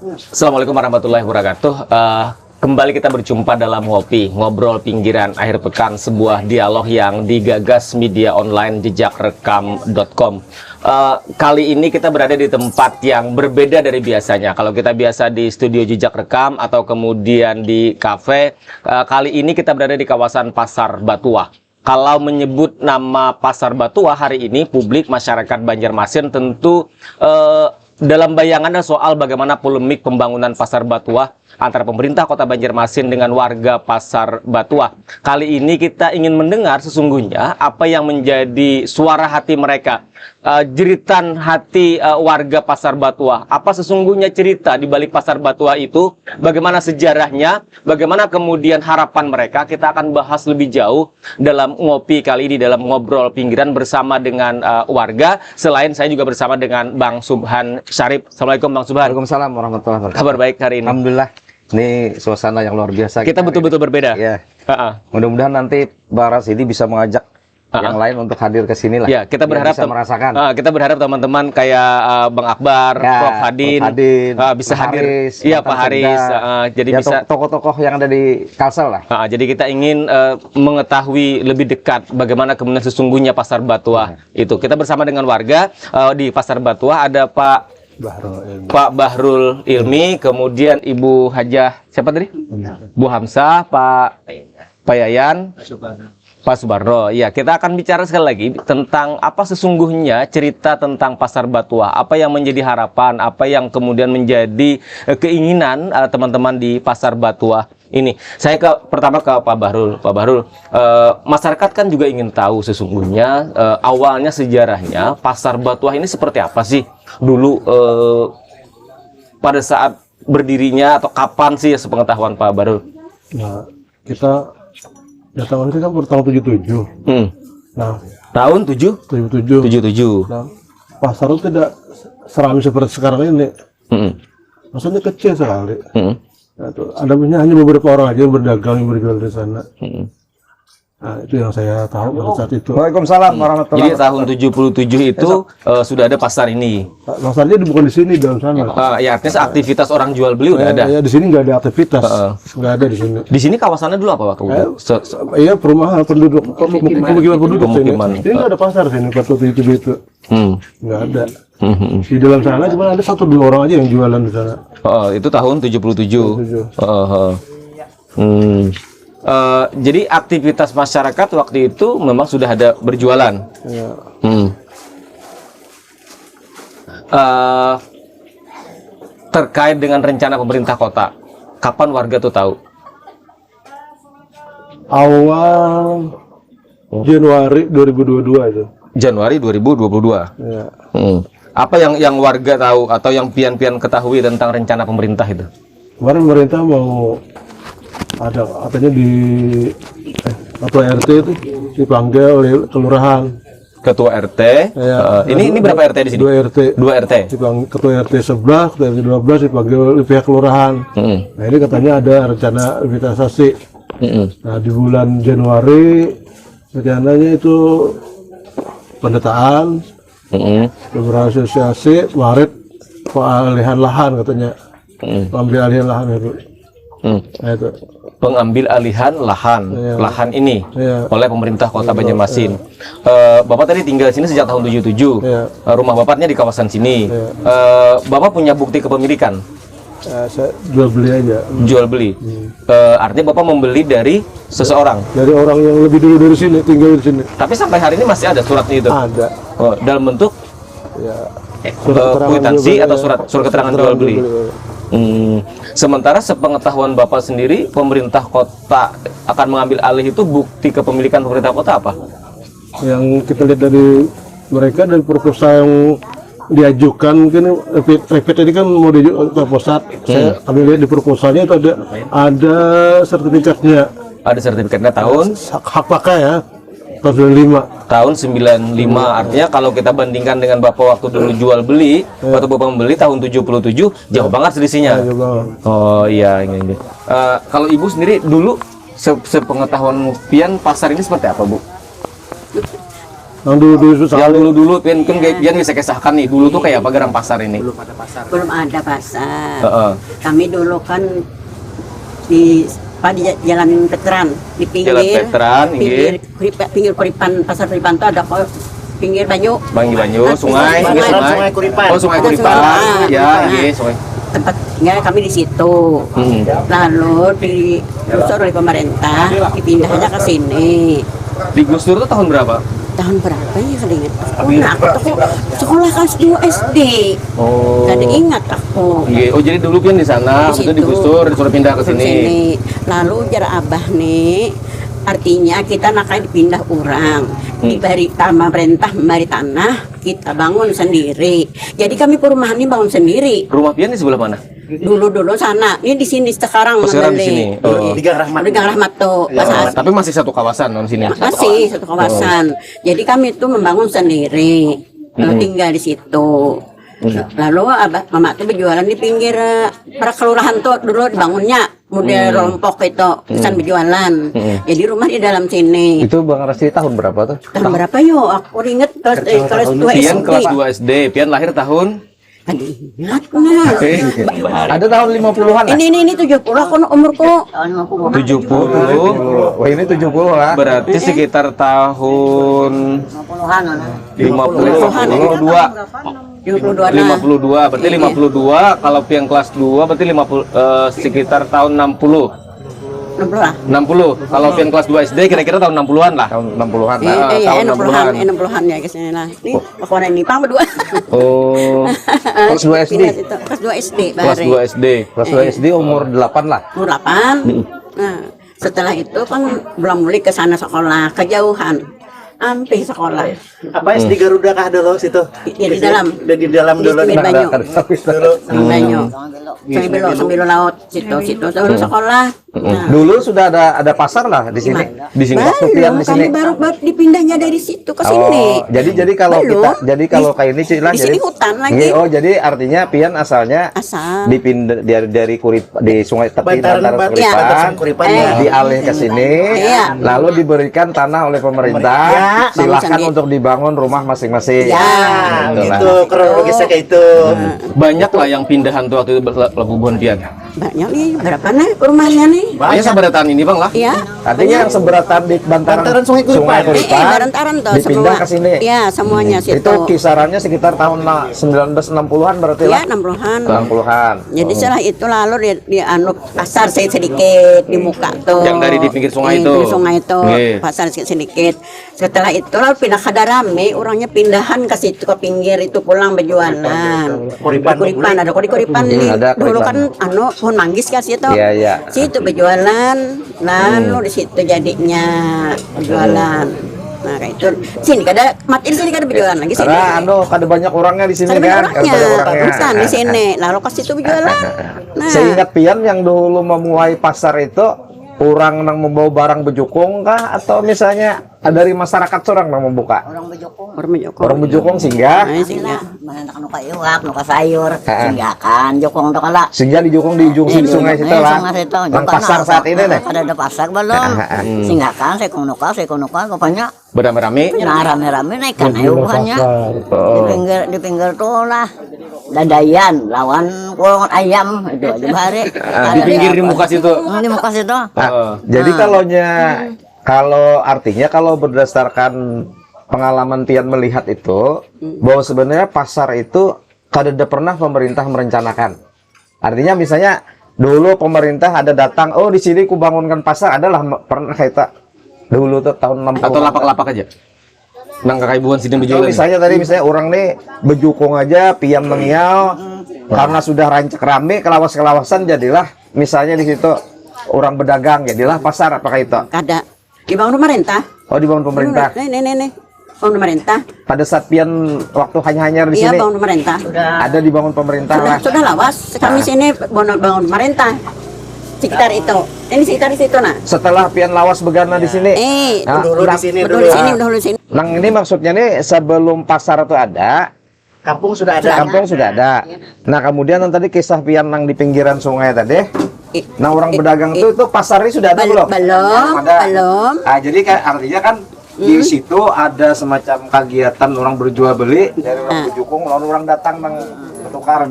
Assalamualaikum warahmatullahi wabarakatuh. Kembali kita berjumpa dalam Ngobrol Pinggiran Akhir Pekan, sebuah dialog yang digagas media online jejakrekam.com. Kali ini kita berada di tempat yang berbeda dari biasanya. Kalau kita biasa di studio Jejak Rekam atau kemudian di kafe, kali ini kita berada di kawasan Pasar Batuah. Kalau menyebut nama Pasar Batuah hari ini, publik masyarakat Banjarmasin tentu dalam bayangannya soal bagaimana polemik pembangunan Pasar Batuah antara pemerintah Kota Banjarmasin dengan warga Pasar Batuah. Kali ini kita ingin mendengar sesungguhnya apa yang menjadi suara hati mereka, jeritan hati warga Pasar Batuah. Apa sesungguhnya cerita di balik Pasar Batuah itu, bagaimana sejarahnya, bagaimana kemudian harapan mereka. Kita akan bahas lebih jauh dalam ngopi kali ini, dalam Ngobrol Pinggiran bersama dengan warga. Selain saya juga bersama dengan Bang Subhan Syarif. Assalamualaikum Bang Subhan. Waalaikumsalam warahmatullahi wabarakatuh. Kabar baik hari ini? Alhamdulillah. Ini suasana yang luar biasa. Kita betul-betul berbeda. Ya. Mudah-mudahan nanti Baras ini bisa mengajak yang lain untuk hadir ke sini lah. Ya, kita berharap bisa merasakan. Kita berharap teman-teman kayak Bang Akbar, Ya, Prof Hadin, bisa Pak hadir. Haris, Iya, Pak Mantan Haris. Sekda. Jadi Ya, bisa tokoh-tokoh yang ada di Kalsel lah. jadi kita ingin mengetahui lebih dekat bagaimana kemudian sesungguhnya Pasar Batuah itu. Kita bersama dengan warga di Pasar Batuah, ada Pak Bahrul Ilmi, kemudian Ibu Hajah siapa tadi? Bu Hamzah, Pak Yayan, Pak Subarno. Ya, kita akan bicara sekali lagi tentang apa sesungguhnya cerita tentang Pasar Batuah, apa yang menjadi harapan, apa yang kemudian menjadi keinginan teman-teman di Pasar Batuah ini. Saya pertama ke Pak Bahrul. Pak Bahrul, masyarakat kan juga ingin tahu sesungguhnya awalnya sejarahnya Pasar Batuah ini seperti apa sih dulu, pada saat berdirinya atau kapan sih sepengetahuan Pak Bahrul? Nah, kita datang ini kan pada tahun 77. Nah, Tahun 77. Nah, pasar itu tidak seramai seperti sekarang ini. Maksudnya kecil sekali. Nah, ada hanya beberapa orang aja yang berdagang, yang berjual di sana. Nah, itu yang saya tahu pada saat itu. Waalaikumsalam warahmatullahi Jadi tahun 77 itu sudah ada pasar ini. Pasarnya bukan di sini, dalam sana. Ya, artinya aktivitas orang jual beli udah ada. Ya, di sini nggak ada aktivitas. Nggak ada di sini. Di sini kawasannya dulu apa waktu itu? Iya, perumahan penduduk, pemukiman penduduk. Pemukiman. Ini nggak ada pasar sini, waktu itu. Nggak ada. Di dalam sana cuma ada 1-2 orang aja yang jualan di sana. Itu tahun 77. Jadi aktivitas masyarakat waktu itu memang sudah ada berjualan. Ya. Terkait dengan rencana pemerintah kota, kapan warga tuh tahu? Awal Januari 2022 itu. Januari 2022. Ya. Apa yang warga tahu atau yang pian-pian ketahui tentang rencana pemerintah itu? Kemarin pemerintah mau ada katanya di ketua RT itu dipanggil oleh kelurahan. Ketua RT. Ya, ini berapa RT di sini? 2 RT. 2 RT. Dipanggil ketua RT 11, ketua RT 12 dipanggil oleh pihak kelurahan. Nah, ini katanya ada rencana revitalisasi. Nah, di bulan Januari rencananya itu pendataan, beberapa asosiasi, Maret pengalihan lahan katanya, pengambil alihan lahan itu. Nah, itu Pengambil alihan lahan ini oleh pemerintah Kota Banjarmasin. Bapak tadi tinggal di sini sejak tahun 77. Rumah bapaknya di kawasan sini. Bapak punya bukti kepemilikan? saya jual beli aja. Jual beli. Artinya Bapak membeli dari seseorang? Dari orang yang lebih dulu dari sini, tinggal di sini. Tapi sampai hari ini masih ada suratnya itu? Ada. Dalam bentuk Ya. kwitansi atau surat keterangan jual beli. Sementara sepengetahuan Bapak sendiri, pemerintah kota akan mengambil alih itu bukti kepemilikan pemerintah kota apa? Yang kita lihat dari mereka, dari proposal yang diajukan, mungkin rapid ini kan mau diajukan ke pusat. Saya ambil lihat di proposalnya itu ada sertifikatnya. Ada sertifikatnya tahun? Hak pakai ya, tahun 95. Tahun 95, artinya kalau kita bandingkan dengan Bapak waktu dulu jual beli, waktu Bapak membeli tahun 77, jauh banget selisihnya. Oh iya, ini. Kalau Ibu sendiri dulu sepengetahuan pian pasar ini seperti apa, Bu? Yang dulu Yang sekali. dulu Pian kan kayak Pian bisa kisahkan nih, dulu tuh kayak apa Garang Pasar ini? Belum ada pasar. Heeh. Kami dulu kan di Jalan Veteran, di pinggir Jalan Veteran, pinggir Kuripan, pasar Kuripan itu ada pinggir Banyu. Banyu, sungai, Sungai Kuripan. Oh, sungai Ada Kuripan. sungai. Ya, Nah, iya, sungai. tempat tinggal kami di situ. Lalu digusur oleh pemerintah, dipindahnya ke sini. Di Gus Dur tuh tahun berapa? Tahun berapa ya kali ingat? Aku tuh sekolah kelas 2 SD. Oh. Gak ada ingat aku. Iya, oh jadi dulu Pian di sana, Di itu situ. digusur, disuruh pindah ke sini. Lalu jarak abah nih, artinya kita nakai dipindah orang, diberi pemerintah memberi tanah, kita bangun sendiri. Jadi kami perumahan ini bangun sendiri. Rumah Pian di sebelah mana? Dulu sana, ini di sini sekarang. Oh, sekarang di Membeli. sini. Oh. Di Gang Rahmat. Di Gang Rahmat tuh. Tapi masih satu kawasan non sini. Masih satu kawasan. Jadi kami itu membangun sendiri, tinggal di situ. Lalu abah mama tuh berjualan di pinggir para kelurahan tuh dulu dibangunnya model rompok itu pesan berjualan. Jadi rumah di dalam sini. Itu Bang Rasti tahun berapa tuh? Tahun berapa yo? Aku inget kelas 2 Pian SD. kelas 2 SD, Pian lahir tahun Aduh, ingat nah. Ada tahun 50-an lah. Ini 70 aku umurku. 70. Wah, ini 70 lah. Berarti sekitar tahun 72 52. Berarti 52 kalau Pian kelas 2 berarti 50 sekitar tahun 60. 60 lah. 60. Kalau Pian kelas 2 SD kira-kira tahun 60-an lah. Tahun 60-an. Iya, tahun 60-an, 60-an ya kesini lah. Ini pokoknya ini pang berdua. Oh, Kelas 2 SD. Pindah situ. Kelas 2 SD. kelas 2 SD. Kelas 2 SD umur 8 lah. Umur 8. Nah, setelah itu kan belum mulai ke sana sekolah, kejauhan. Hampir sekolah. Apa SD Garuda kah dulu situ? Ya, di dalam. Di dalam dulu Di nih. Banyu. Dulu. Banyu. Sambil laut situ dulu sekolah. Nah, Dulu sudah ada pasar lah di sini. Di sini. Waktu Pian baru di sini. kami baru dipindahnya dari situ ke sini. Oh, jadi kalau Belum. kita kalau kayak ini Cila, Di sini hutan lagi. Oh, jadi artinya Pian asalnya Asal. dipindah dari di Sungai Tepi Bantaran Bantaran Iya, Kuripan, Kuripan ya. dialih ke sini, Iya. lalu diberikan tanah oleh pemerintah, Ya, silahkan bangun untuk dibangun rumah masing-masing. Ya, Gitu lah. itu kronologisnya kayak itu. Banyak lah yang pindahan tuh waktu itu Labubuan Pian. Banyak nih, berapa nih rumahnya nih? Kayaknya sabaratan ini Bang lah. Iya. Artinya yang seberatan di Bantaran Sungai Kuripan. Barantaran tuh dipindah semua. ke sini. Iya, semuanya situ. Itu kisarannya sekitar tahun 1960-an berarti Iya, lah. 60-an. 60-an. Jadi setelah itu lalu di anu pasar sedikit di muka tuh. Yang dari di pinggir sungai itu. Pinggir sungai itu, Nggih. pasar sedikit. Setelah itu lalu pindah ke Darame, orangnya pindahan ke situ ke pinggir itu pulang berjualan. Kuripan ada kuripan nih. ada Dulu Kuripan. kan anu pohon manggis kan situ. Iya, iya. Situ berjualan, lalu di situ jadinya berjualan. Nah, kayak itu. Sini kada matiin sini kada berjualan lagi sini. Karena ada banyak orangnya di sini Ada kan. orangnya, Ada orangnya. bukan di sini. Lalu ke situ berjualan. Nah, Seingat Pian yang dulu memulai pasar itu orang yang membawa barang bejukung kah atau misalnya dari masyarakat seorang yang membuka orang berjokong. orang bejukung singgah Nah, singgah. Mana nu ka iwak, nu ka sayur, singgakan jokong do kala. singgah di jukung di ujung sungai situ lah yang pasar saat ini nih. Ada pasar belum? Singgakan saya kong nuka, pokoknya Beramai-ramai. nah rame-rame naik kan ayuhannya. Di pinggir tuh lah. Dadayan lawan kulungan ayam itu aja bare. Di pinggir di muka situ. Di muka situ. Nah, jadi kalau artinya kalau berdasarkan pengalaman Pian melihat itu bahwa sebenarnya pasar itu kada pernah pemerintah merencanakan. Artinya misalnya dulu pemerintah ada datang, oh di sini ku bangunkan pasar, adalah pernah kita dulu tuh tahun 60 Atau lapak-lapak aja. Nang kakaibuan sini Kalau berjualan. misalnya orang nih bejukung aja Pian mengiau karena sudah rancak rame kelawas-kelawasan jadilah misalnya di situ orang berdagang jadilah pasar apakah itu? Kada. Dibangun pemerintah. Oh dibangun pemerintah. Nih. Bangun pemerintah. Pada saat Pian waktu hanya-hanya di Iya, sini bangun pemerintah. ada dibangun pemerintah lah. Sudah lawas. Kami sini bangun pemerintah. Sekitar itu. Ini sekitar di situ nah. Setelah Pian lawas begana di sini. Nah, Dulu di sini Betul dulu. di sini, betul di sini. Nang ini maksudnya nih sebelum pasar itu ada, Kampung sudah ada. kampung sudah ada. Nah kemudian yang tadi kisah Pian nang di pinggiran sungai tadi. Nah orang berdagang itu pasarnya sudah ada belum? Belum, Ada. belum. Ah jadi kan artinya kan di situ ada semacam kegiatan orang berjual beli dari orang Bujukung, lalu orang datang menukar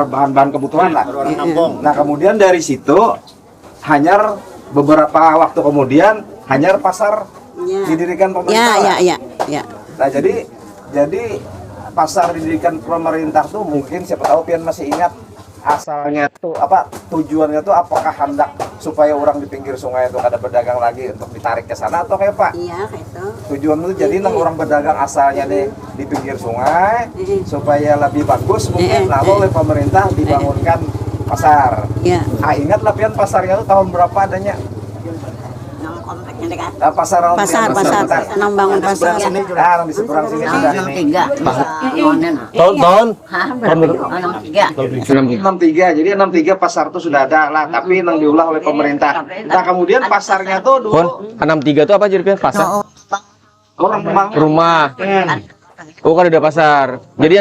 bahan-bahan kebutuhan lah. Nah kemudian dari situ hanyar beberapa waktu kemudian hanyar pasar didirikan pemerintah. Ya. Nah jadi pasar didirikan pemerintah tuh mungkin siapa tahu pian masih ingat asalnya tuh apa tujuannya tuh apakah hendak supaya orang di pinggir sungai itu ada berdagang lagi untuk ditarik ke sana atau kayak apa? Iya, itu. Tujuan itu jadi orang berdagang asalnya di pinggir sungai supaya lebih bagus mungkin lalu oleh pemerintah dibangunkan pasar. Iya. Ingat lah pian pasarnya tuh tahun berapa adanya? Yang kompleknya dekat. Pasar, senang bangun pasar. Sini di seberang sini sudah ini. 63. Tahun Hah, berapa? 63. 63, jadi 63 pasar tuh sudah ada lah, tapi yang diolah oleh pemerintah. Nah kemudian pasarnya tuh dulu Pon, 63 itu apa jadi Pian? Pasar? orang memang Rumah. Oh, kan ada pasar. Jadi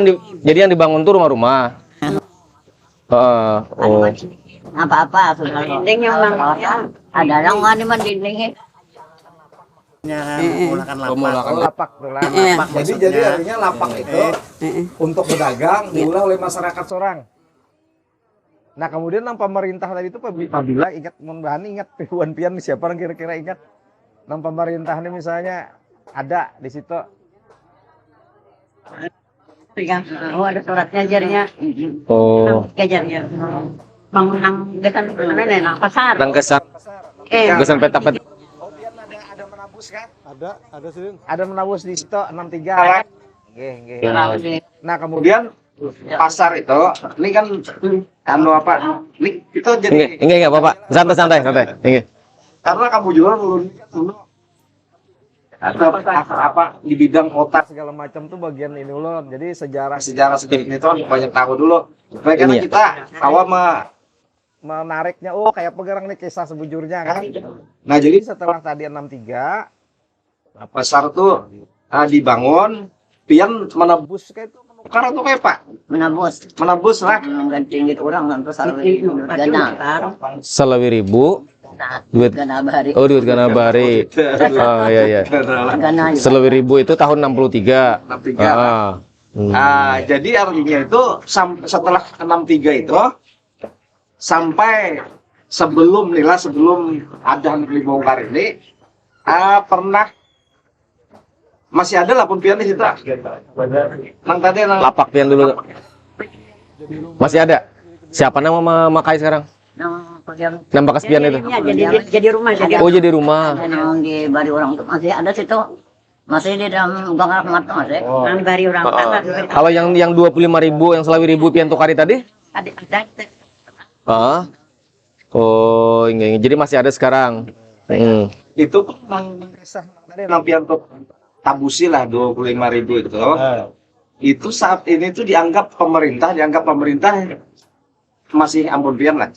yang dibangun tuh rumah-rumah. Oh. Apa-apa sudah dinding yang ada yang nggak nih dindingnya. lapak tuh lah. Jadi artinya lapak itu untuk berdagang diolah oleh masyarakat sorang. Nah kemudian yang pemerintah tadi itu apabila ingat ingat Puan Pian siapa yang kira-kira ingat yang pemerintah ini misalnya ada di situ. Oh, ada suratnya jarinya. Oh. Jarinya. Bangunan dekat mana pasar. Nang kesan. Kesan peta-peta. Oh Pian ada menabus kan? ada sih. Ada menabus di situ 63. Nggih. Nah kemudian pasar itu ini kan anu apa? Ini itu jadi Enggak apa-apa. Santai. Enggak. karena kamu jual dulu ada apa di bidang kota segala macam tuh bagian ini loh. Jadi sejarah sedikit itu banyak tahu dulu. Supaya Ini ya? kita awal menariknya kayak pegarang nih kisah sebujurnya kan. Nah, jadi setelah tadi 63 pasar tuh dibangun, pian menebus kayak itu menukar atau kayak Pak? Menebus lah. Ganti orang nanti gana. Selawi ribu. Duit Gana bahari. Oh, duit Ganabari. Oh, iya. Gana. Selawi ribu itu tahun 63. 63. Jadi artinya itu setelah 63 itu sampai sebelum ada negeri bongkar ini pernah masih ada lah pun pian di situ. Nang tadi Lapak Pian dulu. Masih ada. Siapa nama Makai sekarang? Nama bekas Pian itu. Jadi rumah. Oh, jadi rumah. Yang di bari orang itu masih ada situ. Masih di dalam bangkar mata masih. Yang bari orang Kalau yang 25.000 yang Selawi ribu Pian tukari tadi? ada. Oh, ini. Jadi masih ada sekarang. itu nang kisah tadi nang pian tuh tabusi lah 25.000 itu. Itu saat ini tuh dianggap pemerintah masih ampun pian lah.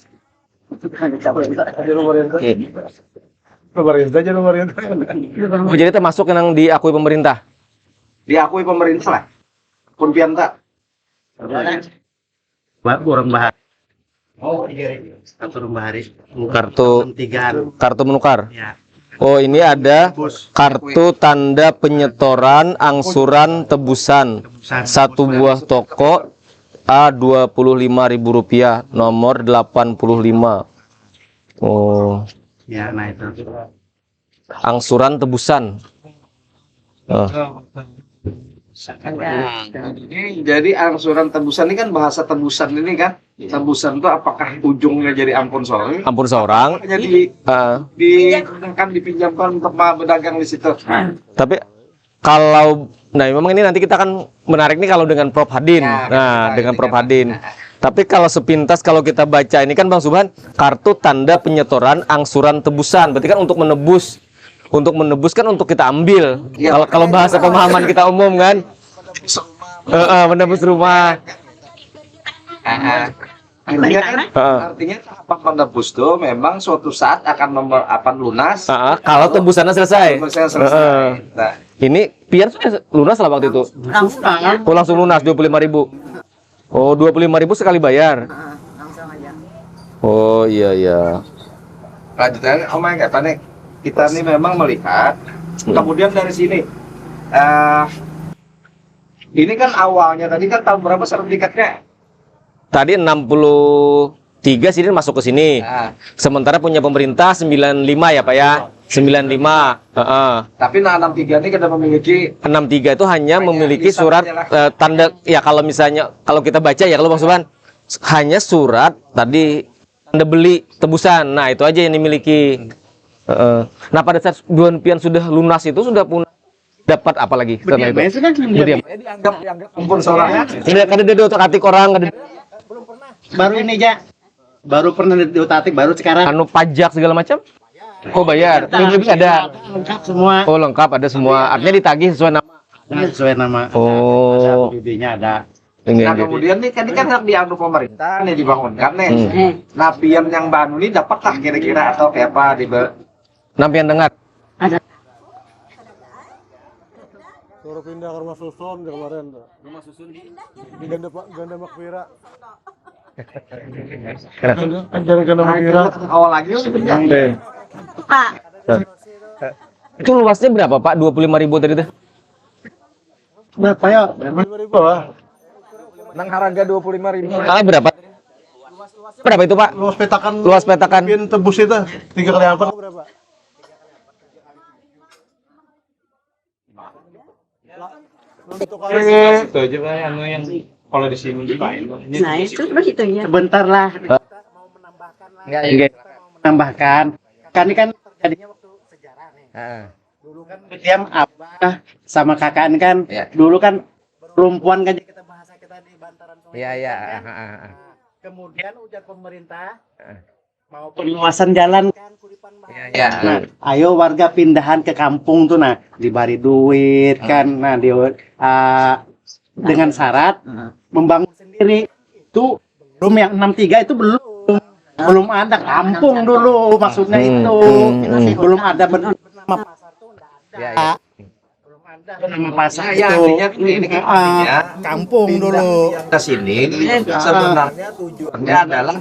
Pemerintah. Oh, jadi termasuk yang diakui pemerintah. Diakui pemerintah lah. Pun pian tak. Orang bahar. Oh iya. Kartu menukar. Ya. Oh, ini ada kartu tanda penyetoran angsuran tebusan. Satu buah toko Rp25.000 nomor 85. Oh, Ya, nah itu. angsuran tebusan. Oh. Jadi angsuran tebusan ini kan bahasa tebusan ini kan. Tebusan itu apakah ujungnya jadi ampun seorang? Ampun seorang. Jadi dipinjamkan untuk berdagang di situ. Tapi kalau memang ini nanti kita akan menarik nih kalau dengan Prof Hadin. Dengan Prof Hadin. Tapi kalau sepintas kalau kita baca ini kan Bang Subhan, kartu tanda penyetoran angsuran tebusan. Berarti kan untuk menebus. Untuk menebus kan untuk kita ambil. Kalau bahasa pemahaman kita umum kan. Menebus rumah. Artinya tahapan menebus itu memang suatu saat akan lunas. Kalau tebusannya selesai. Nah, Ini Pian sudah lunas lah waktu itu. Langsung lunas 25.000. Oh, 25.000 sekali bayar. Oh, iya. lanjutannya Om enggak panik. Kita nih memang melihat Kemudian dari sini, ini kan awalnya tadi kan tahun berapa sertifikatnya? Tadi 63 sini masuk ke sini. Nah, Sementara punya pemerintah 95 ya Pak ya. 95. Heeh. tapi 63 ini kita memiliki 63 itu hanya memiliki lisan surat aja lah. tanda ya, kalau misalnya kalau kita baca ya, kalau Bang Subhan hanya surat tadi tanda beli tebusan. Nah, itu aja yang dimiliki. Heeh. Nah, pada saat Buan Pian sudah lunas itu sudah pun dapat apa lagi setelah itu? Berdiam. dianggap ampun seorang. Tidak ada otak-atik orang, ada Baru ini aja. Baru pernah diutak-atik, baru sekarang. anu pajak segala macam. Oh, bayar. Lebih ada. Lengkap semua. Oh, lengkap ada semua. Artinya ditagih sesuai nama. Sesuai nama. Oh. Bibinya ada. Nah kemudian nih kan hak dianggap pemerintah nih dibangunkan nih. Nah pian yang baru ini dapatkah kira-kira atau kayak apa di Nampian dengar. Suruh pindah ke rumah susun di kemarin tuh. Rumah susun di Ganda Makfira. Ajaran Ganda Makfira. awal lagi Pak, Itu luasnya berapa, Pak? 25.000 tadi tuh. Berapa ya? 5.000 lah. nang harga 25.000. Ah, berapa? Berapa itu, Pak? Luas petakan. Pin tebus itu 3 kali amper berapa? Itu aja Pak, anu yang kalau di sini dipain. nah itu terus itu ya. Sebentar lah. Enggak. Menambahkan. Kan ini kan jadinya waktu sejarah nih. Dulu kan diam abah sama kakak kan. Dulu kan perempuan kan kita bahasa kita di bantaran sungai. Iya. Kemudian ujar pemerintah mau penguasaan jalan kan Kuripan Bahaya. Iya. Nah, ayo warga pindahan ke kampung tuh, nah diberi duit kan, nah dengan syarat membangun sendiri. Itu belum yang 63 itu belum ada kampung dulu, maksudnya itu belum ada bernama pasar tuh enggak ada. Belum ada bernama pasar Ya, itu. artinya ini kan artinya Kampung dulu. ke sini sebenarnya tujuannya adalah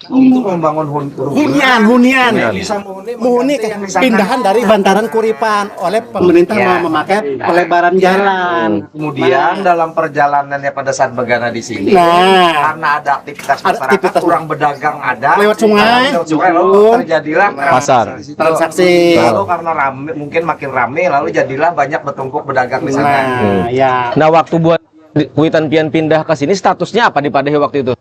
untuk membangun Hunian. bisa Menghuni pindahan dari bantaran Kuripan oleh pemerintah mau memakai pelebaran jalan. Kemudian dalam perjalanannya pada saat Begana di sini, Nah, karena ada aktivitas masyarakat, aktivitas kurang berdagang ada lewat sungai, lalu terjadilah Pasar. transaksi. Lalu karena rame, mungkin makin rame, lalu jadilah banyak bertumpuk berdagang di sana. Nah, ya. Nah, waktu buat Witan Pian pindah ke sini statusnya apa di Padehe waktu itu?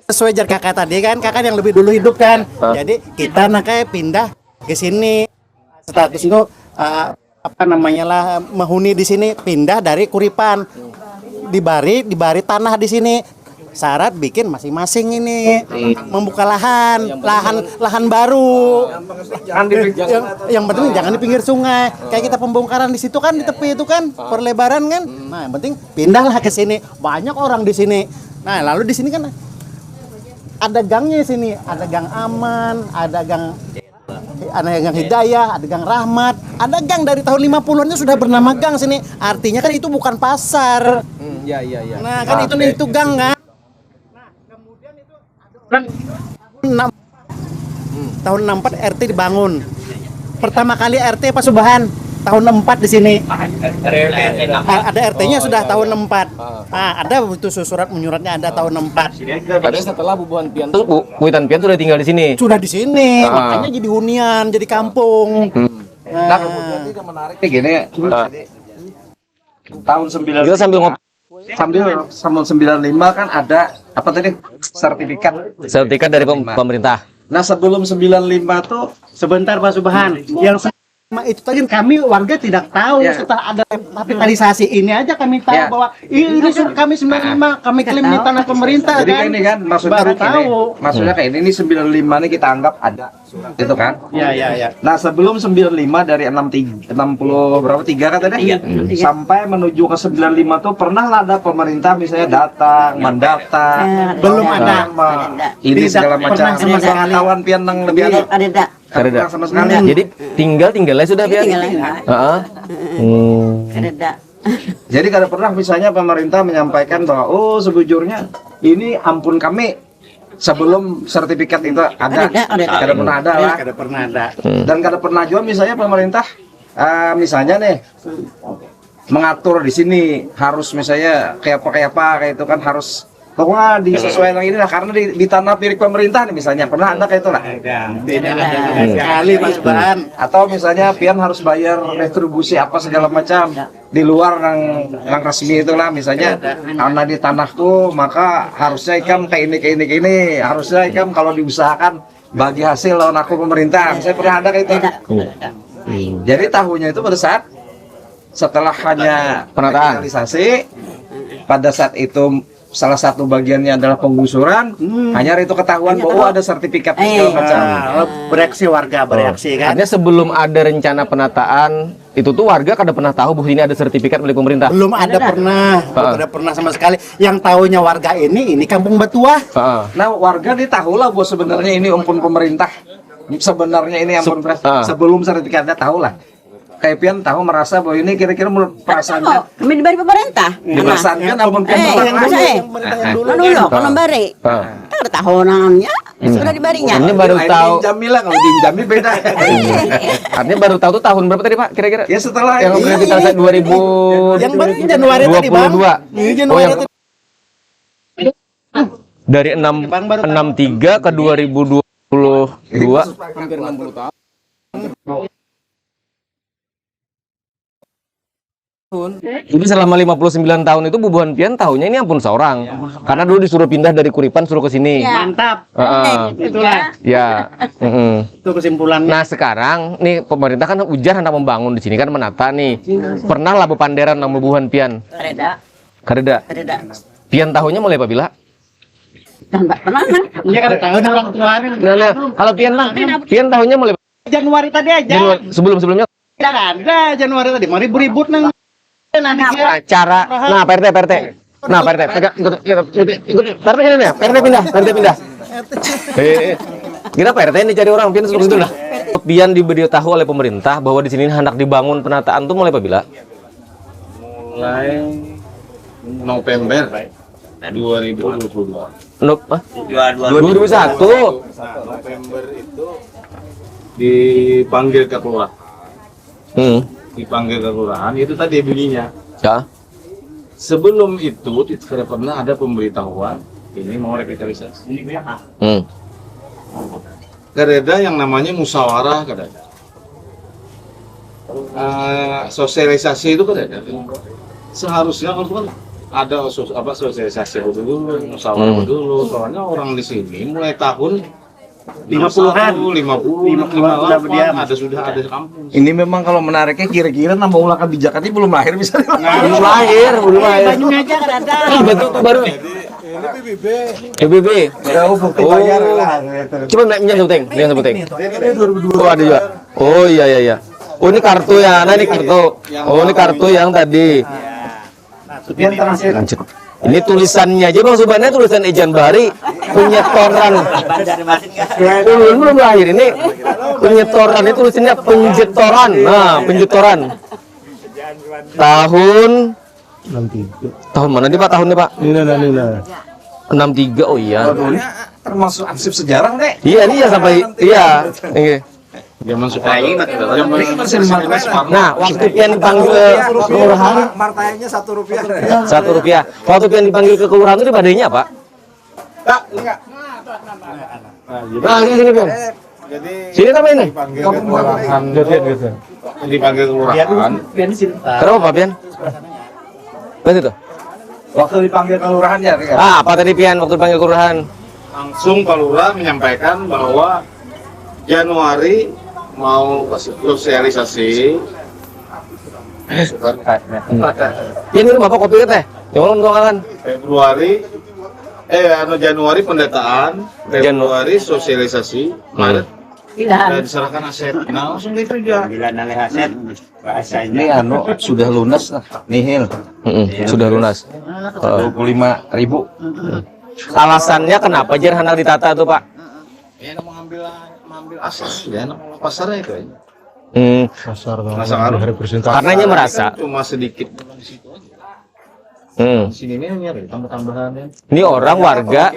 Sesuai jar kakak tadi kan, kakak yang lebih dulu hidup kan. Jadi kita nakanya pindah ke sini. Status itu apa namanya lah, menghuni di sini, pindah dari Kuripan. Dibari tanah di sini. Syarat bikin masing-masing ini membuka lahan baru. Yang penting jangan di pinggir sungai. Kayak kita pembongkaran di situ kan, di tepi itu kan perlebaran kan. Nah, yang penting pindahlah ke sini. Banyak orang di sini. Nah, lalu di sini kan ada gangnya di sini, ada gang Aman, ada gang Hidayah, ada gang Rahmat, ada gang dari tahun 50-an sudah bernama gang sini. Artinya kan itu bukan pasar. Iya. Nah, kan itu gang kan. Nah, kemudian itu ada tahun 64 RT dibangun. Pertama kali RT Pak Subhan tahun 64 di sini. Ada RT-nya sudah tahun 64. Nah, ada itu surat menyuratnya ada tahun 64. Padahal setelah Buan Pian tuh Witan Pian sudah tinggal di sini. Sudah di sini, makanya jadi hunian, jadi kampung. Nah, kemudian ini yang menarik nih gini. Tahun 9 Kita sambil sambil 95 kan ada apa tadi? Sertifikat dari pemerintah. Nah, sebelum 95 tuh Sebentar Pak Subhan, yang itu tadi kami warga tidak tahu setelah ada kapitalisasi ini aja kami tahu bahwa ini kami 95 kami klaim di tanah pemerintah jadi kan. ini kan Baru tahu. Maksudnya kayak ini 95 nih kita anggap ada gitu kan. Ya. Nah, sebelum 95 dari 60 berapa 3 kan tadi? Sampai menuju ke 95 tuh pernah lah ada pemerintah misalnya datang, mendata, Belum ada. ini segala Tidak macam. pernah sama sekali. Kawan pian nang lebih ada. Ada. Pernah sama sekali. Jadi tinggalnya sudah Pian. Tinggal aja. Heeh. Ada. Jadi kada pernah misalnya pemerintah menyampaikan bahwa oh sebujurnya ini ampun kami sebelum sertifikat itu ada. Ada. Kada pernah ada lah. Kada pernah ada. Dan kada pernah juga misalnya pemerintah misalnya nih mengatur di sini harus misalnya kayak apa kayak itu kan harus pokoknya disesuaikan yang ini lah karena di tanah milik pemerintah nih misalnya pernah ada kayak itu lah Sekali Pak Subhan. atau misalnya pian harus bayar retribusi apa segala macam di luar yang resmi itulah misalnya karena di tanahku maka harusnya ikam kayak ini harusnya ikam kalau diusahakan bagi hasil lawan aku pemerintah saya pernah ada kayak itu jadi tahunya itu pada saat setelah hanya Penataan. realisasi pada saat itu salah satu bagiannya adalah penggusuran hanya itu ketahuan bahwa ada sertifikat segala macam. Bereaksi warga bereaksi kan. Artinya sebelum ada rencana penataan itu tuh warga kada pernah tahu bahwa ini ada sertifikat milik pemerintah. Belum ada pernah sama sekali. Yang tahunya warga ini kampung Batuah. Nah warga dia tahu lah bahwa sebenarnya ini ampun pemerintah sebenarnya ini ampun sebelum sertifikatnya tahu lah. Kayak pian tahu merasa bahwa ini kira-kira menurut perasaannya Kami diberi pemerintah. perasaannya ampun Dulu kalau bari. Ada tahunannya sudah dibarinya. Artinya baru tahu. Jamila kalau di Jamil beda. Artinya baru tahu tuh tahun berapa tadi Pak kira-kira? Ya setelah Yang revitalisasi 2000 Yang baru Januari tadi Bang. 22. Iya, Januari yang- tadi. Dari 63 ke 2022. Hampir 60 tahun. Jadi selama 59 tahun itu Bubuhan Pian tahunya ini ampun seorang. Karena dulu disuruh pindah dari Kuripan suruh ke sini. Mantap. Itulah. Ya. Itu kesimpulannya. Nah sekarang nih pemerintah kan ujar hendak membangun di sini kan menata nih. Pernah lah bepanderan nama Bubuhan Pian. Kareda. Pian tahunya mulai apabila? Enggak pernah. Iya kan tahun orang kemarin. Nah, kalau Pian tahunya mulai Januari tadi aja. sebelumnya Tidak ada Januari tadi. Mari ribut nang. acara. Nah, PRT. Nah, PRT. Ikut. PRT ini ya. PRT pindah. Kira PRT ini cari orang Pian suruh situ lah. Pian diberitahu oleh pemerintah bahwa di sini hendak dibangun penataan tuh mulai apabila? Mulai November 2022. Nope. 2001. November itu dipanggil ke kelurahan. Dipanggil ke kelurahan itu tadi bunyinya. Ya. Sebelum itu tidak pernah ada pemberitahuan ini mau revitalisasi. Karena yang namanya musyawarah kada ada. Sosialisasi itu kada ada. Seharusnya kalau kan ada sosialisasi dulu, musyawarah dulu. Soalnya orang di sini mulai tahun 50-an. 58 ada kampung. Ini memang kalau menariknya kira-kira nama ulah kebijakan ini belum lahir bisa Belum lahir. Bajunya aja kan ada. Betul tuh baru. PBB. jauh bukti bayar lah. Coba minyak sebuteng. Oh ada juga. Oh iya. Oh ini kartu ya. Nah ini kartu. Oh ini kartu yang tadi. Lanjut. Ini tulisannya aja Bang Subhannya tulisan Ejan Bari penyetoran. Belum lahir ini penyetoran itu tulisannya penjetoran. Nah, penjetoran. Tahun 63. tahun mana nih Pak tahunnya Pak? Nina. 63. Oh iya. Termasuk arsip sejarah deh. Iya nih ya sampai iya. Ini. Zaman Soekarno. Nah, waktu Pian dipanggil ke kelurahan Martayanya Rp1. Rp1. Waktu Pian dipanggil ke kelurahan itu badainya apa? Nah, sini Pian. Jadi Sini tapi ini. dipanggil ke kelurahan. Dipanggil ke kelurahan. Kenapa Pak Pian? Pas itu. Waktu dipanggil kelurahannya. Apa tadi Pian waktu dipanggil kelurahan? Langsung Pak Lurah menyampaikan bahwa Januari mau sosialisasi. Pian itu Bapak kopi teh. Jangan kan. Februari Januari pendataan, Februari sosialisasi, Maret diserahkan aset. Nah, langsung gitu aja. Ini sudah lunas nihil. Sudah lunas. 25.000. Alasannya kenapa jar hendak ditata tuh Pak? Ya mengambil aset ya, pasarnya itu aja. Pasar representasi. Karenanya merasa Cuma sedikit. Sini ini hanya tambah-tambahan ya. ini orang warga,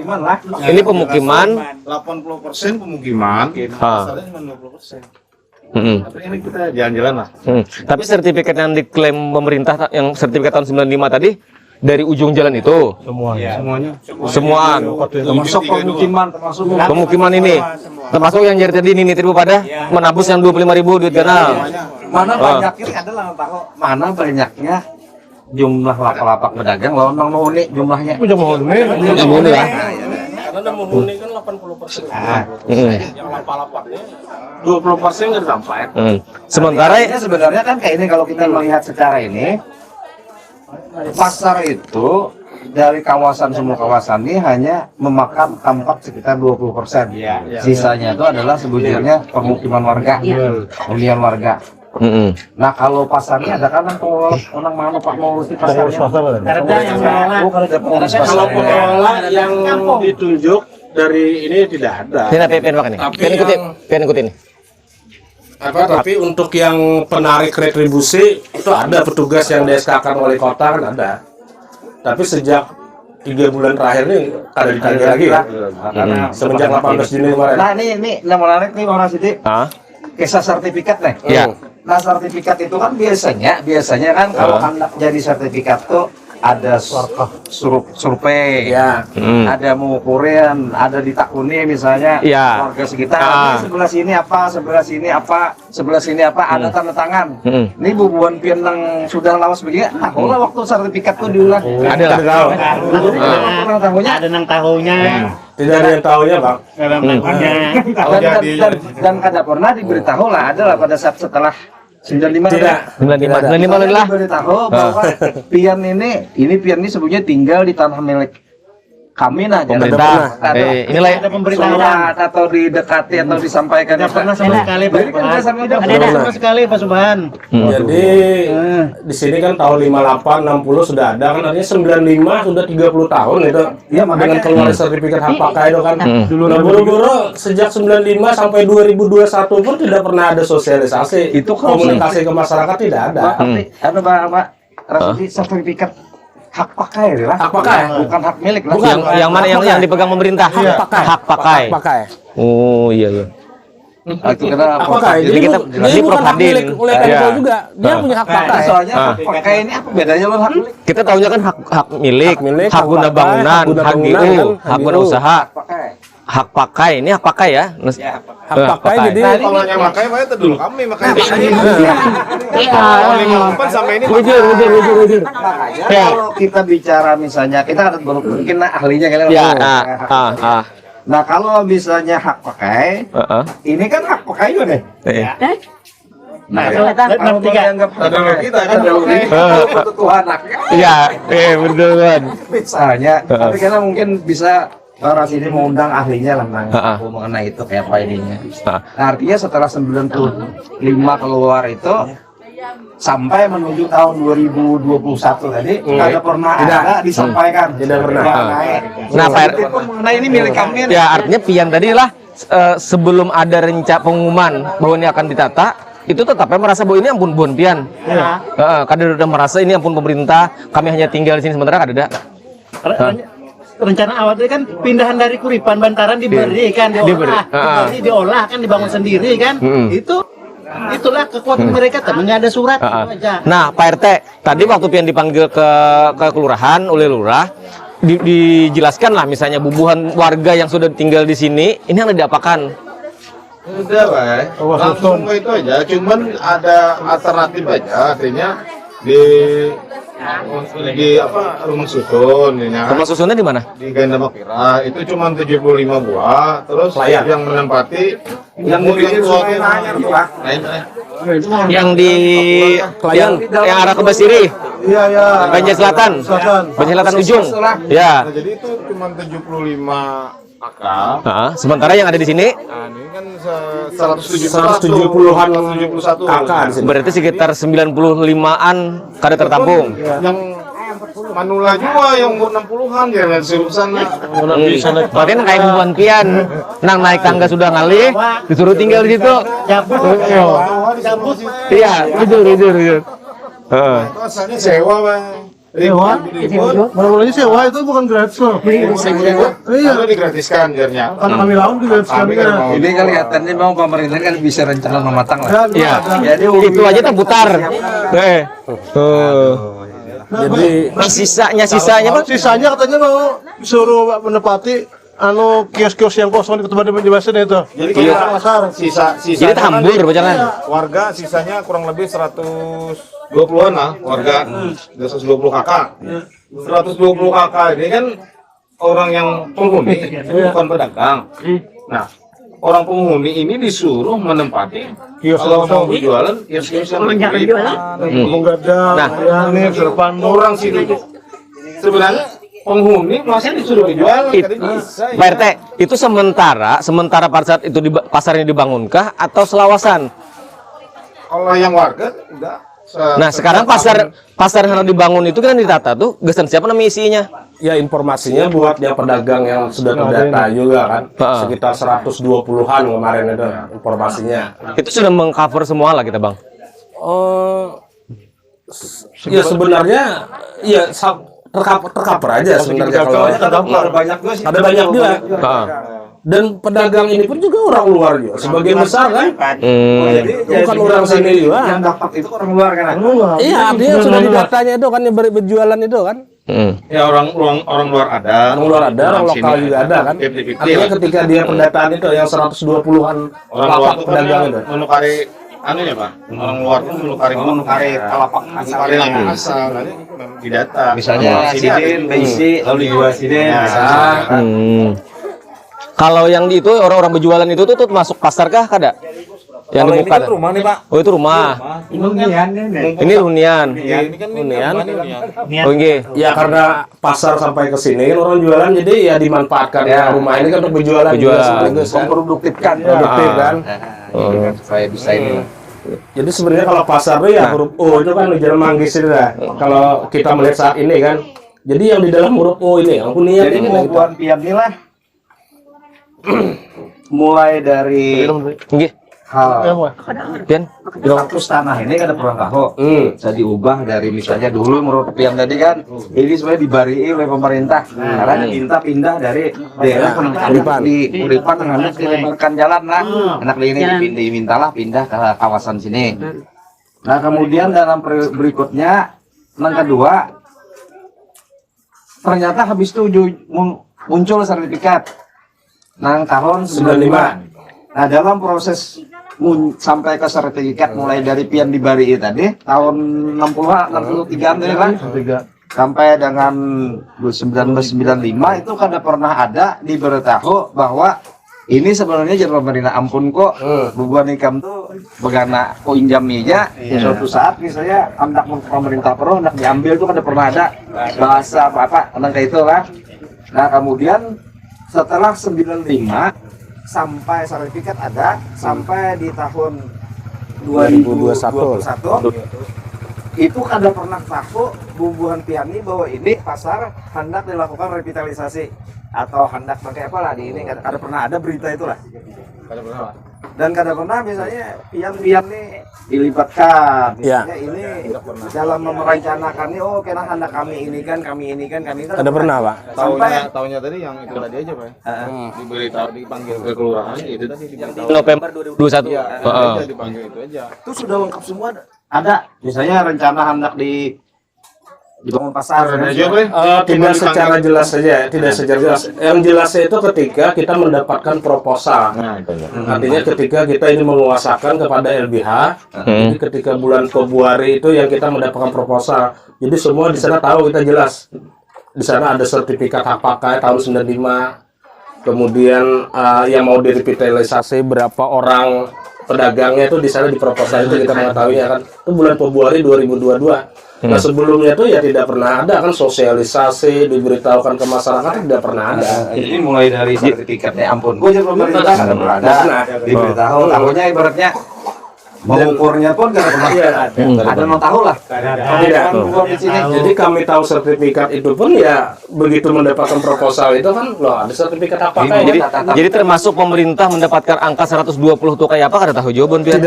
ini pemukiman. 80% pemukiman, pasarnya cuma 20%. Tapi ini kita jalan-jalan lah. Tapi sertifikat yang diklaim pemerintah, yang sertifikat tahun 95 tadi, dari ujung jalan itu? Semuanya. Semuaan. Termasuk pemukiman, Pemukiman ini? Termasuk yang jadi tadi ini Tribu pada menabus yang 25.000 duit ganal. mana banyaknya adalah tahu mana banyaknya jumlah lapak-lapak pedagang lawan Mang Nuhuni jumlahnya. Punya mohon Ini ya. Karena menghuni kan 80%. Yang lapak-lapaknya 20% nggak sampai. Sementara Ini sebenarnya kan kayak ini kalau kita melihat secara ini pasar itu dari kawasan semua kawasan ini hanya memakan tempat sekitar 20%. Sisanya itu adalah sebetulnya permukiman warga, hunian warga. Nah kalau pasarnya ada kan orang mana Pak mau di pasarnya? Ada yang mengelola. Kalau pengelola yang ditunjuk dari ini tidak ada. ini pengen makan nih. Pengen ikutin. Tapi untuk yang penarik retribusi itu ada petugas yang di-SK-kan oleh kota kan ada. Tapi sejak 3 bulan terakhir ini ada ditagih lagi ya. Semenjak 18 Juni kemarin. Nah ini yang menarik nih Orang Siti. Kisah sertifikat nih. Iya. Nah sertifikat itu kan biasanya kan kalau anak jadi sertifikat tuh ada survei, ada mengukurin, ada ditakuni misalnya warga sekitar. Ini sebelah sini apa, sebelah sini apa, sebelah sini apa, ada tanda tangan. Ini bubuan pienang sudah lawas begini. Nah, kalau waktu sertifikat tuh diulang. Ada lah. Ada nang tahunya. Tidak ada yang tahunya, Bang. Dan kada pernah diberitahu lah, adalah pada saat setelah 95 95 lah. Diberitahu bahwa pian ini pian ini sebenarnya tinggal di tanah milik kami nah Pemerintah. Inilah Ada pemberitahuan. surat atau didekati atau disampaikan Tidak pernah sama sekali Pak Jadi kan Subhan. sama Ada sama sekali Pak Subhan. Jadi di sini kan tahun 58, 60 sudah ada kan, artinya 95 sudah 30 tahun itu. Iya, Dengan keluar sertifikat hak pakai itu kan. Nah, buru-buru sejak 95 sampai 2021 pun tidak pernah ada sosialisasi. Itu komunikasi ke masyarakat tidak ada. Ada Pak Rasidi sertifikat hak pakai lah. Hak pakai. Bukan hak milik lah. yang mana yang dipegang pemerintah? Hak pakai. Oh iya. Itu kena Hak pakai. Jadi kita Jadi bukan hak milik oleh Pemko Iya. juga. Dia punya hak pakai. Soalnya hak pakai ini apa bedanya dengan hak milik? Kita tahunya kan hak milik, hak hak guna pakai, bangunan, hak guna hak bangunan, GU, kan, hak guna GU. usaha. Pakai. Hak pakai ini hak pakai ya. Hak pakai jadi Kalau yang makai makanya itu dulu kami makanya sampai ini Jujur. Makanya Ya. kalau kita bicara misalnya kita ada baru mungkin ahlinya kalian. Ya, Nah kalau misalnya hak pakai, ini kan hak pakai juga deh. Nah, kalau mau dianggap hak pakai, kita kan kebutuhan anaknya. Iya, betul kan. Misalnya, tapi karena mungkin bisa orang sini mengundang ahlinya lah mengenai itu kayak apa ininya. Nah, artinya setelah 95 keluar itu sampai menuju tahun 2021 tadi tidak pernah ada disampaikan. Tidak pernah. Nah, Pak Mengenai ini milik kami. ya artinya pian tadi lah sebelum ada rencana pengumuman bahwa ini akan ditata, itu tetapnya merasa bahwa ini ampun bon pian. Kadang udah merasa ini ampun pemerintah, kami hanya tinggal di sini sementara kada ada. Rencana awal itu kan pindahan dari Kuripan Bantaran diberi kan, diolah kan, dibangun sendiri kan. Itulah kekuatan mereka, tapi nggak ada surat itu aja. Nah, Pak RT, tadi waktu pian dipanggil ke kelurahan oleh lurah, dijelaskan lah misalnya bubuhan warga yang sudah tinggal di sini, ini yang diapakan? udah lah langsung itu aja, cuman ada alternatif aja, artinya di apa rumah susun ini Rumah susunnya di mana? di Ganda Makira itu cuma 75 buah, terus yang menempati yang bikin suatu lain. Yang di yang arah ke Basiri, Iya. Banjar Selatan, Banjar Selatan ujung. Ya. Nah, jadi itu cuma 75 akal. Sementara yang ada di sini Nah, ini kan 170-an 170-an kakak di sini. berarti sekitar 95-an kada tertampung. Yang Manula juga yang umur 60-an ya suruh sana. Berarti kayak bubuhan pian, nang naik tangga sudah ngalih, disuruh tinggal di situ. Cabut. Iya, jujur. Itu asalnya sewa, Bang. Sewa? Mulai sewa itu bukan gratis loh. Iya. Itu digratiskan biarnya. Kan kami lawan digratiskan. Ini kelihatannya memang pemerintah kan bisa rencana mematang lah. Iya. Jadi itu aja terputar. Jadi Sisanya Pak. sisanya katanya mau suruh menepati kios-kios yang kosong di tempat di Basin itu. Jadi pasar. Jadi tambur jangan. Warga sisanya kurang lebih 120-an lah warga 120 kakak. 120 kakak ini kan orang yang penghuni, bukan pedagang. Nah, orang penghuni ini disuruh menempati kalau mau berjualan kios-kios yang Menggadang, ini depan orang situ sebenarnya penghuni masih disuruh dijual. Pak RT, itu sementara pada saat itu pasar ini dibangunkah atau selawasan? Kalau yang warga enggak. Nah, sekarang pasar yang dibangun itu kan ditata tuh, gesan siapa nama isinya? Ya informasinya buat yang pedagang yang sudah terdata juga kan, sekitar 120-an kemarin itu informasinya. Itu sudah mengcover semua lah kita, Bang. Ya sebenarnya ya tercover aja sebenarnya kalau ada banyak juga. Dan pedagang ini pun juga orang luar juga, sebagian besar kan. Bukan orang sini juga. Yang dapat itu orang luar kan? Iya, artinya sudah didatanya itu kan yang berjualan itu kan. Ya orang luar ada, orang lokal juga ada kan. Artinya ketika dia pendataan itu yang 120-an orang luar lapak itu pedagang itu. menukari ya Pak. Orang luar itu menukari lapak asal nanti didata. Misalnya sidin, besi, lalu dijual sidin. Kalau yang di itu orang-orang berjualan itu tuh masuk pasar kah kada? Yang di muka. Itu rumah nih Pak. Oh, itu rumah. Ini hunian. Ini kan hunian. Oh, nggih. Ya karena pasar sampai ke sini kan orang jualan jadi ya dimanfaatkan ya rumah ini kan untuk berjualan. Memproduktifkan. Produktif kan. Supaya bisa ini. Jadi sebenarnya kalau pasar tuh ya huruf O itu kan jalan manggis itu lah. Kalau kita melihat saat ini kan. Jadi yang di dalam huruf O ini yang hunian Jadi ini kemampuan pian ini lah mulai dari Nggih. hal Pian. status tanah ini kan ada perang tahu bisa diubah dari misalnya dulu menurut pian tadi kan ini sebenarnya dibari oleh pemerintah karena diminta pindah dari daerah penempatan di Uripan dengan dilebarkan jalan lah anak ini dimintalah pindah ke kawasan sini. Nah kemudian dalam berikutnya yang kedua ternyata habis itu muncul sertifikat nang tahun 95. Nah dalam proses sampai ke sertifikat mulai dari pian dibari tadi tahun 63 tadi kan sampai dengan 1995 itu kada pernah ada diberitahu bahwa ini sebenarnya jadi pemerintah ampun kok beban ikam tuh begana kok injam meja suatu saat misalnya hendak pemerintah perlu hendak diambil tuh kada pernah ada bahasa apa tentang kayak itu kan. Nah kemudian setelah 95 sampai sertifikat ada sampai di tahun 2021 itu kada pernah tahu bubuhan piani bahwa ini pasar hendak dilakukan revitalisasi atau hendak pakai apa lah di ini kada pernah ada berita itulah. Kada pernah. Dan kada pernah misalnya pian nih dilibatkan misalnya ini dalam merencanakan nih kena hendak kami ini kan ada pernah Pak. Tahunnya tadi yang itu tadi aja Pak. Diberitahu dipanggil ke kelurahan itu tadi diberitahu. November 2021. Dipanggil itu aja. Itu sudah lengkap semua ada misalnya rencana hendak dibangun pasar Tidak secara jelas saja, tidak secara jelas. Yang jelasnya itu ketika kita mendapatkan proposal. Artinya ketika kita ini menguasakan kepada LBH, jadi ketika bulan Februari itu yang kita mendapatkan proposal. Jadi semua di sana tahu kita jelas. Di sana ada sertifikat hak pakai tahun 95. Kemudian yang mau direvitalisasi berapa orang pedagangnya itu di sana di proposal itu kita mengetahuinya kan. Itu bulan Februari 2022. Nah sebelumnya tuh ya tidak pernah ada kan sosialisasi diberitahukan ke masyarakat tidak pernah ada. Ini mulai dari sertifikatnya ampun gue jadi pemerintah ada berada diberitahu tahunya ibaratnya mengukurnya pun nggak pernah ada yang tahu lah. Tidak. Jadi kami tahu sertifikat itu pun ya begitu mendapatkan proposal itu kan loh ada sertifikat apa Jadi termasuk pemerintah mendapatkan angka 120 tuh kayak apa kada tahu jawaban Pian?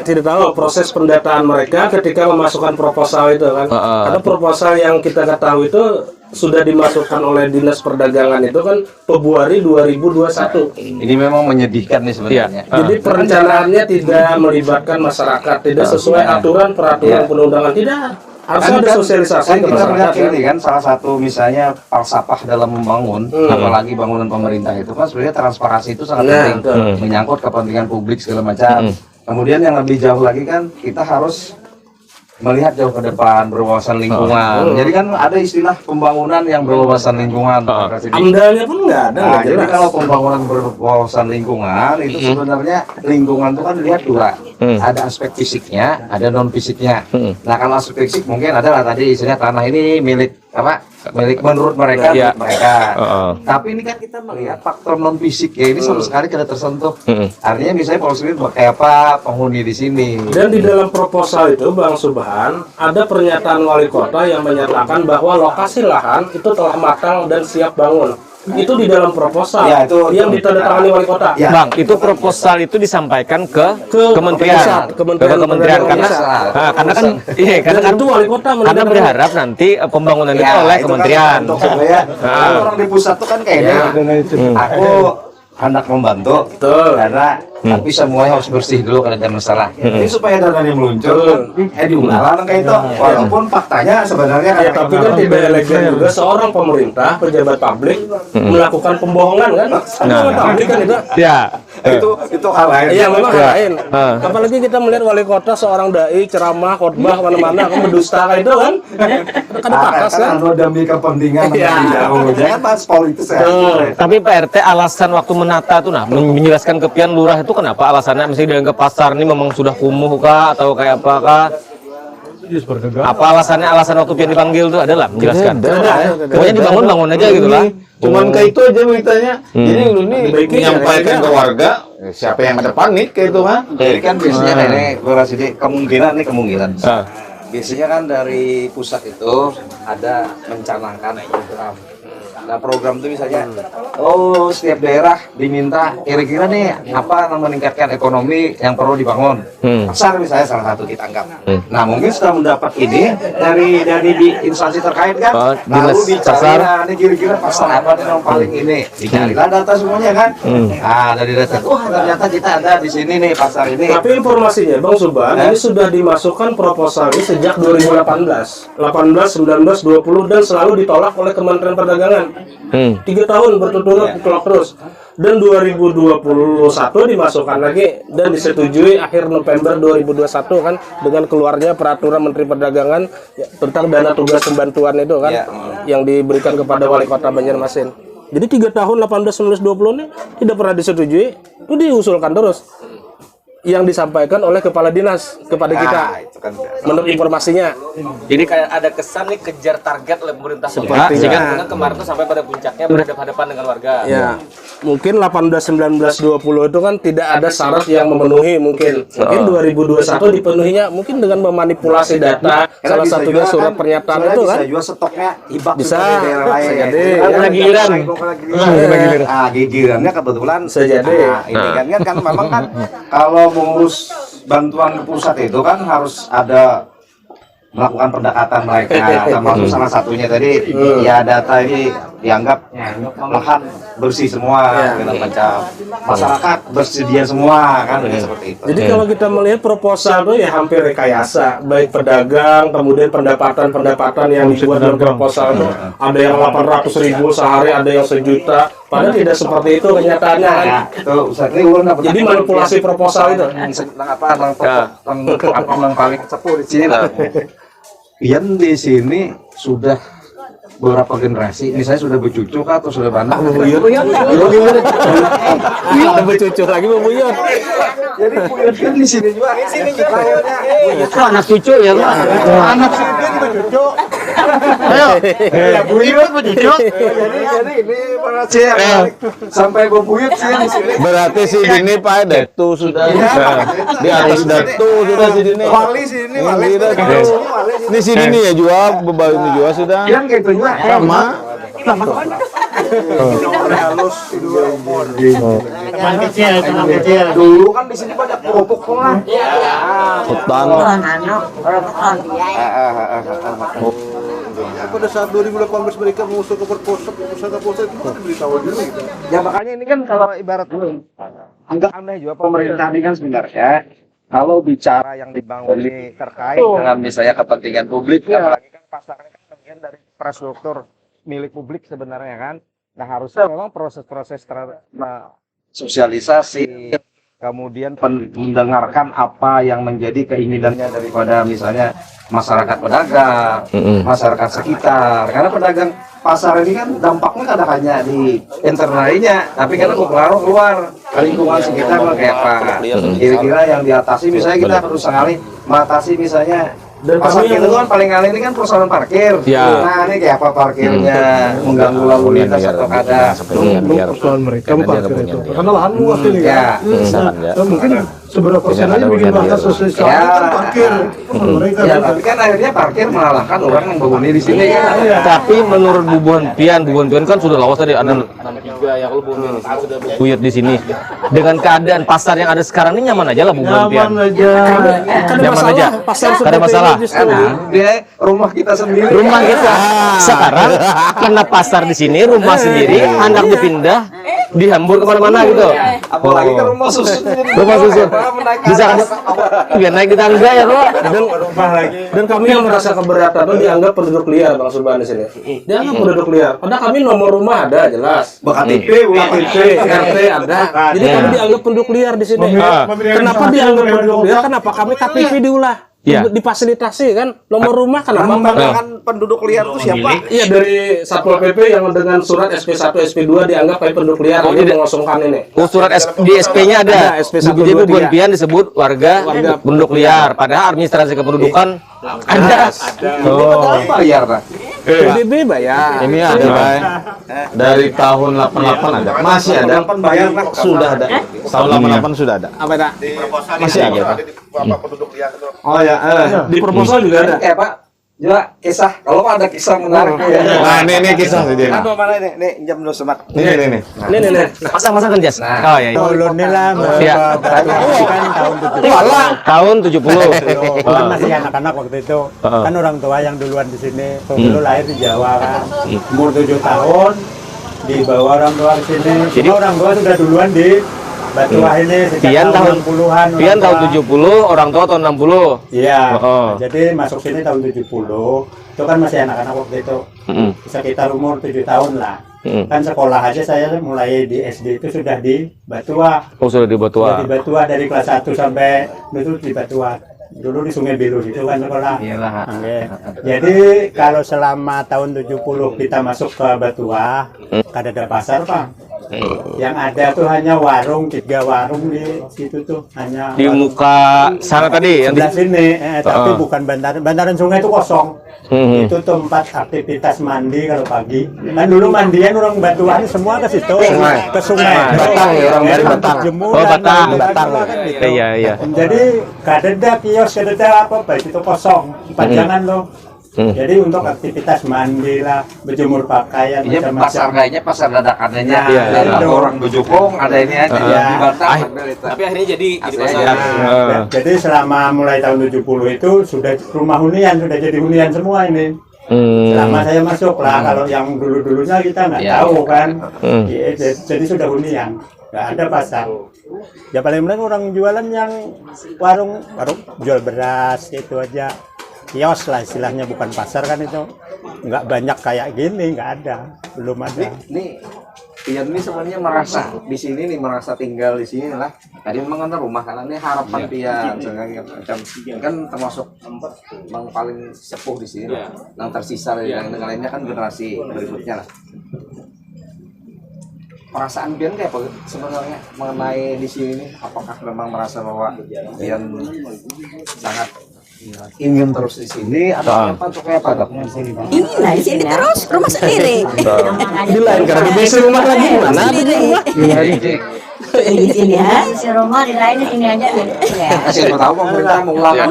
tidak tahu proses pendataan mereka ketika memasukkan proposal itu kan. Ada proposal yang kita ketahui itu sudah dimasukkan oleh Dinas Perdagangan itu kan Februari 2021. Ini memang menyedihkan nih sebenarnya. Jadi perencanaannya tidak melibatkan masyarakat, tidak sesuai aturan peraturan perundangan, tidak. Harus ada sosialisasi Kan ke kita melihat masyarakat. ini kan salah satu misalnya falsafah dalam membangun, apalagi bangunan pemerintah itu kan sebenarnya transparansi itu sangat penting, menyangkut kepentingan publik segala macam. Kemudian yang lebih jauh lagi kan kita harus melihat jauh ke depan, berwawasan lingkungan. Jadi kan ada istilah pembangunan yang berwawasan lingkungan. Amdalnya pun nggak ada, Nah, nggak jadi jelas. kalau pembangunan berwawasan lingkungan itu sebenarnya lingkungan itu kan dilihat dua, ada aspek fisiknya, ada non fisiknya. Nah kalau aspek fisik mungkin adalah tadi istilahnya tanah ini milik apa? Milik menurut mereka, milik mereka. Tapi ini kan kita melihat faktor non fisik ya ini sama sekali tidak tersentuh. Artinya misalnya Polres ini kayak apa penghuni di sini. Dan di dalam proposal itu Bang Subhan ada pernyataan wali kota yang menyatakan bahwa lokasi lahan itu telah matang dan siap bangun. Itu di dalam proposal Ya, itu yang ditandatangani wali kota. Ya. Bang, itu proposal itu disampaikan ke kementerian, pusat, kementerian karena karena kan karena kan itu wali kota karena menandatangani. berharap nanti pembangunan itu oleh itu kan kementerian. untuk supaya kan orang di pusat tuh kan kayaknya aku hendak membantu karena tapi semuanya harus bersih dulu kalau ada masalah. Ini supaya dananya meluncur diulang kayak itu. Walaupun faktanya sebenarnya Ya, tapi kan tidak elegan juga seorang pemerintah, pejabat publik melakukan pembohongan kan? Pejabat publik kan itu. Ya. itu hal lain. Iya memang hal lain. Apalagi kita melihat wali kota seorang dai ceramah khotbah mana-mana kan berdusta kayak itu kan? Kan pakas kan? Kalau demi kepentingan jauh. Jangan bahas politis ya. Tapi Pak RT alasan waktu menata tuh menjelaskan ke Pian Lurah itu kenapa alasannya misalnya ke pasar ini memang sudah kumuh kah atau kayak apa kah? Apa alasannya waktu Pian dipanggil tuh adalah menjelaskan. Pokoknya dibangun aja gitu lah. Cuman kayak itu aja beritanya. Jadi ini menyampaikan ke warga siapa yang ada panik kayak itu kan. Jadi kan biasanya ini durasi kemungkinan. Biasanya kan dari pusat itu ada mencanangkan program. Nah program itu misalnya, setiap daerah diminta kira-kira nih apa yang meningkatkan ekonomi yang perlu dibangun. Pasar misalnya salah satu kita anggap. Nah mungkin sudah mendapat ini dari di instansi terkait kan. Lalu dicari, nah ini kira-kira pasar apa nih yang paling ini. Dicarilah data semuanya kan. Nah dari data, ternyata kita ada di sini nih pasar ini. Tapi informasinya Bang Subhan ini sudah dimasukkan proposal ini sejak 2018, 18, 19, 20 dan selalu ditolak oleh Kementerian Perdagangan. 3 tahun berturut-turut ditolak terus. Dan 2021 dimasukkan lagi dan disetujui akhir November 2021 kan dengan keluarnya peraturan Menteri Perdagangan tentang dana tugas pembantuan itu kan yang diberikan kepada wali kota Banjarmasin. Jadi 3 tahun 18, 19, 20 ini tidak pernah disetujui, itu diusulkan terus. Yang disampaikan oleh kepala dinas kepada kita menurut informasinya. Jadi kayak ada kesan nih kejar target oleh pemerintah sehingga kemarin tuh sampai pada puncaknya berhadapan dengan warga. Ya, mungkin 18, 19, 20 itu kan tidak ada syarat yang memenuhi mungkin. Mungkin 2021 dipenuhinya mungkin dengan memanipulasi data. Salah satunya surat pernyataan itu kan. Bisa juga stoknya hibak Bisa, juga di daerah lain. jadi, giliran. Gilirannya kebetulan Sejadi. ini kan memang kan kalau mengurus bantuan ke pusat itu kan harus ada melakukan pendekatan mereka, termasuk salah satunya tadi ya data ini dianggap lahan bersih semua, segala macam masyarakat bersedia semua kan seperti itu. Jadi kalau kita melihat proposal itu ya hampir rekayasa, baik pedagang, kemudian pendapatan yang dibuat dalam proposal itu ada yang 800.000 sehari, ada yang 1 juta, padahal tidak seperti itu kenyataannya kan. Itu Ustaz ini ulun Jadi manipulasi proposal itu. Yang paling sepuh di sini lah. Pian di sini sudah beberapa generasi, misalnya sudah bercucu kah atau sudah mana? Ada bercucu lagi membuyut. Jadi Buyut kan di sini juga. Di sini juga lahirnya. Anak cucu ya Pak. Anak sendiri bercucu. Ayo. Ya buyut menjujut. Jadi ini para cek sampai bubuyut sih di sini. Berarti si Dini Pak Datu sudah di atas Datu sudah si Dini. Wali sini, wali. Ini si Dini ya jual, bebawi ini jual sudah. Yang kayak itu juga Sama. Teman kecil. dulu kan di sini banyak kerupuk lah. Hutan. anu rokok Pada saat 2018 mereka mengusung ke Perposok, usaha Polsek itu kan diberitahu dulu gitu. Ya makanya ini kan kalau ibarat anggap aneh juga pemerintah ini kan sebenarnya kalau bicara yang dibangun ini terkait dengan misalnya kepentingan publik, apalagi kan pasarnya kan bagian dari infrastruktur milik publik sebenarnya kan. Nah harusnya memang proses-proses sosialisasi, kemudian mendengarkan apa yang menjadi keinginannya daripada misalnya masyarakat pedagang, masyarakat sekitar. Karena pedagang pasar ini kan dampaknya kadang hanya di internalnya, tapi kan berpengaruh keluar ke lingkungan sekitar kayak apa. Kira-kira yang diatasi misalnya kita harus sekali mengatasi misalnya pasar kita kan paling kali ini kan persoalan parkir. Ya. Nah ini kayak apa parkirnya mengganggu lalu lintas atau kada. Persoalan mereka parkir itu. Karena lahan luas ini Ya. Mungkin seberapa persen aja bikin bahasa sosial kan parkir. Mereka Ya, tapi kan akhirnya parkir mengalahkan orang yang berhuni di sini kan. Tapi menurut Bubun Pian kan sudah lawas tadi ada 63 ya kalau Bubun sudah buyut di sini. Dengan keadaan pasar yang ada sekarang ini nyaman aja lah Bubun Pian. Nyaman aja. Ada masalah. Dia rumah kita sendiri. Rumah kita sekarang kena pasar di sini, rumah sendiri, anak dipindah, dihambur kemana-mana gitu. Apalagi ke rumah susun. Rumah susun. Bisa kan? Biar naik di tangga ya kok. Dan kami yang merasa keberatan itu dianggap penduduk liar Bang Surban di sini. Dianggap penduduk liar. Padahal kami nomor rumah ada jelas. KTP, RT ada. Jadi kami dianggap penduduk liar di sini. Kenapa dianggap penduduk liar? Kenapa kami KTP diulah? Ya. Difasilitasi kan nomor rumah kenapa? Membanggakan penduduk liar itu siapa? Iya dari Satpol PP yang dengan surat SP1, SP2 dianggap kayak penduduk liar ini mengosongkan ini. Oh, surat di SP-nya ada. Ada, SP1, Jadi 2, 3. Bubun Pian disebut warga penduduk liar. Padahal administrasi kependudukan ada. Oh, bayar lah. PBB bayar. Ini ada Bay. Dari tahun 88 ada. Masih ada. Bayar lah. Sudah ada. Tahun 88 sudah ada. Apa tak? Masih ada. Oh ya, di proposal juga ada. Pak, juga kisah. Kalau ada kisah menarik ya. Nah, ini kisah sih dia. Mana ini? Nih, jam dulu semak. Ini. Nih. Pasang kan Jas? Oh iya. Ulun ini lah Iya. kan Tahun tahun 70. 70. Kan masih anak-anak waktu itu. Kan orang tua yang duluan di sini. Dulu lahir di Jawa kan. Umur 7 tahun dibawa orang tua ke sini. Jadi orang tua sudah duluan di Batuah ini sejak Pian tahun 60-an. Pian tahun 70, orang tua tahun 60. Iya. Oh. Jadi masuk sini tahun 70. Itu kan masih anak-anak waktu itu. Sekitar umur 7 tahun lah. Kan sekolah aja saya mulai di SD itu sudah di Batuah. Oh, sudah di Batuah. Di Batuah dari kelas 1 sampai itu di Batuah. Dulu di Sungai Biru itu kan sekolah. Iyalah. Oke. Jadi kalau selama tahun 70 kita masuk ke Batuah, kada ada pasar, Pak. Yang ada tuh hanya warung, 3 warung di situ tuh, hanya Di muka sana tadi yang di sebelah sini, tapi bukan bantaran sungai itu kosong. Itu tempat aktivitas mandi kalau pagi. Kan dulu mandian orang Batuah ini semua ke situ, ke sungai. Batang ya, orang dari Batang. Jemuran, Oh, Batang. Batang kan gitu. Iya. Jadi kadeda kios, kadeda apa itu kosong, panjangan loh. Jadi untuk aktivitas mandi lah, berjemur pakaian, Iya, pasar macam-macam. kayaknya pasar dadakannya. Iya, Ada orang Bojokong, ada ini aja di Batang. Tapi akhirnya jadi pasar. Jadi selama mulai tahun 70 itu sudah rumah hunian, sudah jadi hunian semua ini. Selama saya masuk lah, kalau yang dulu-dulunya kita nggak tahu kan. Jadi sudah hunian, nggak ada pasar. Ya paling paling orang jualan yang warung jual beras itu aja. Kios lah istilahnya, bukan pasar kan itu. Nggak banyak kayak gini, nggak ada, belum ada. Nih, Pian ini sebenarnya merasa di sini nih, merasa tinggal di sini lah. Tadi memang kan rumah karena ini harapan Pian, macam kan termasuk yang paling sepuh di sini, yang tersisa dari yang lainnya kan generasi berikutnya lah. Perasaan Pian kayak apa sebenarnya mengenai di sini nih? Apakah memang merasa bahwa Pian sangat ingin terus di sini atau apa atau kayak apa? Ini lah di sini terus rumah sendiri. Di lain karena di base rumah lagi mana? Di sini ya. Si rumah di lain ini aja. Siapa tahu pemerintah mengulangi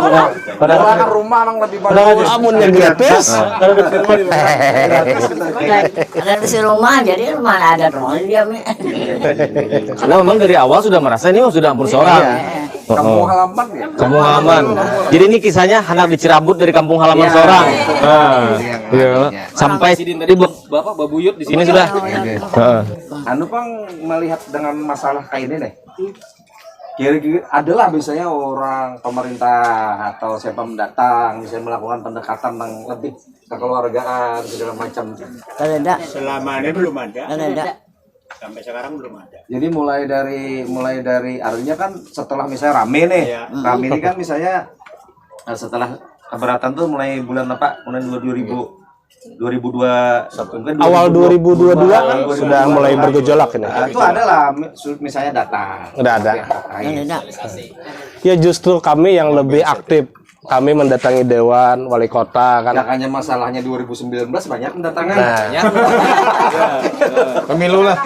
padahal rumah emang lebih bagus. Amunnya gratis. Ada di si rumah jadi rumah ada rumah dia. Karena memang dari awal sudah merasa ini sudah hampir seorang. Kampung halaman ya. Kampung halaman. Jadi ini kisahnya anak dicerabut dari kampung halaman seorang. Iya. Sampai sini tadi Bapak Babuyut di sini sudah. Anu Bang melihat dengan masalah kayak ini nih. Kira-kira adalah misalnya orang pemerintah atau siapa mendatang misalnya melakukan pendekatan yang lebih kekeluargaan segala macam. Ada. Selama ini belum ada. Ada. Sampai sekarang belum ada. Jadi mulai dari artinya kan setelah misalnya rame nih. Rame ini kan misalnya setelah keberatan tuh mulai bulan apa? Mulai 2021 mungkin Awal 2022 kan sudah mulai bergejolak ini. itu adalah misalnya datang. Udah ada. Ada. Ya justru kami yang lebih aktif. Kami mendatangi dewan, wali kota kan. Ya hanya masalahnya 2019 banyak mendatangan. Nah, Pemilu lah.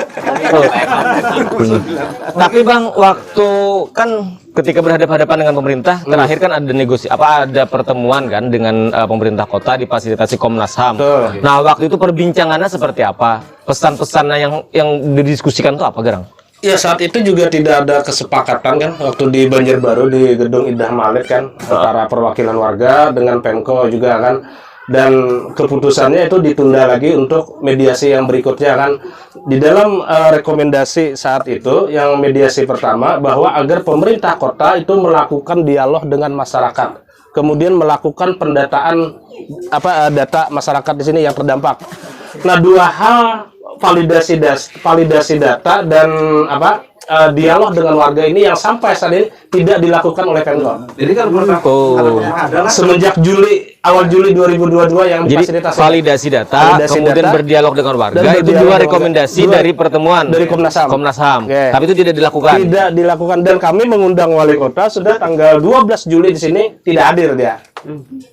Tapi Bang, waktu kan ketika berhadapan-hadapan dengan pemerintah, terakhir kan ada ada pertemuan kan dengan pemerintah kota difasilitasi Komnas HAM. Betul. Nah, waktu itu perbincangannya seperti apa? Pesan-pesannya yang didiskusikan itu apa, Gerang? Ya saat itu juga tidak ada kesepakatan kan waktu di Banjarbaru di gedung Indah Malik kan antara perwakilan warga dengan Pemko juga kan, dan keputusannya itu ditunda lagi untuk mediasi yang berikutnya kan. Di dalam rekomendasi saat itu yang mediasi pertama bahwa agar pemerintah kota itu melakukan dialog dengan masyarakat, kemudian melakukan pendataan data masyarakat di sini yang terdampak. Nah, dua hal, validasi data dan dialog dengan warga ini yang sampai saat ini tidak dilakukan oleh Pemkot. Jadi kan adalah Semenjak awal Juli 2022 yang Jadi difasilitasi validasi data, kemudian berdialog dengan warga, dan itu dua rekomendasi dari pertemuan dari Komnas HAM. Oke. Tapi itu tidak dilakukan. Tidak dilakukan, dan kami mengundang wali kota sudah tanggal 12 Juli di sini, tidak hadir dia.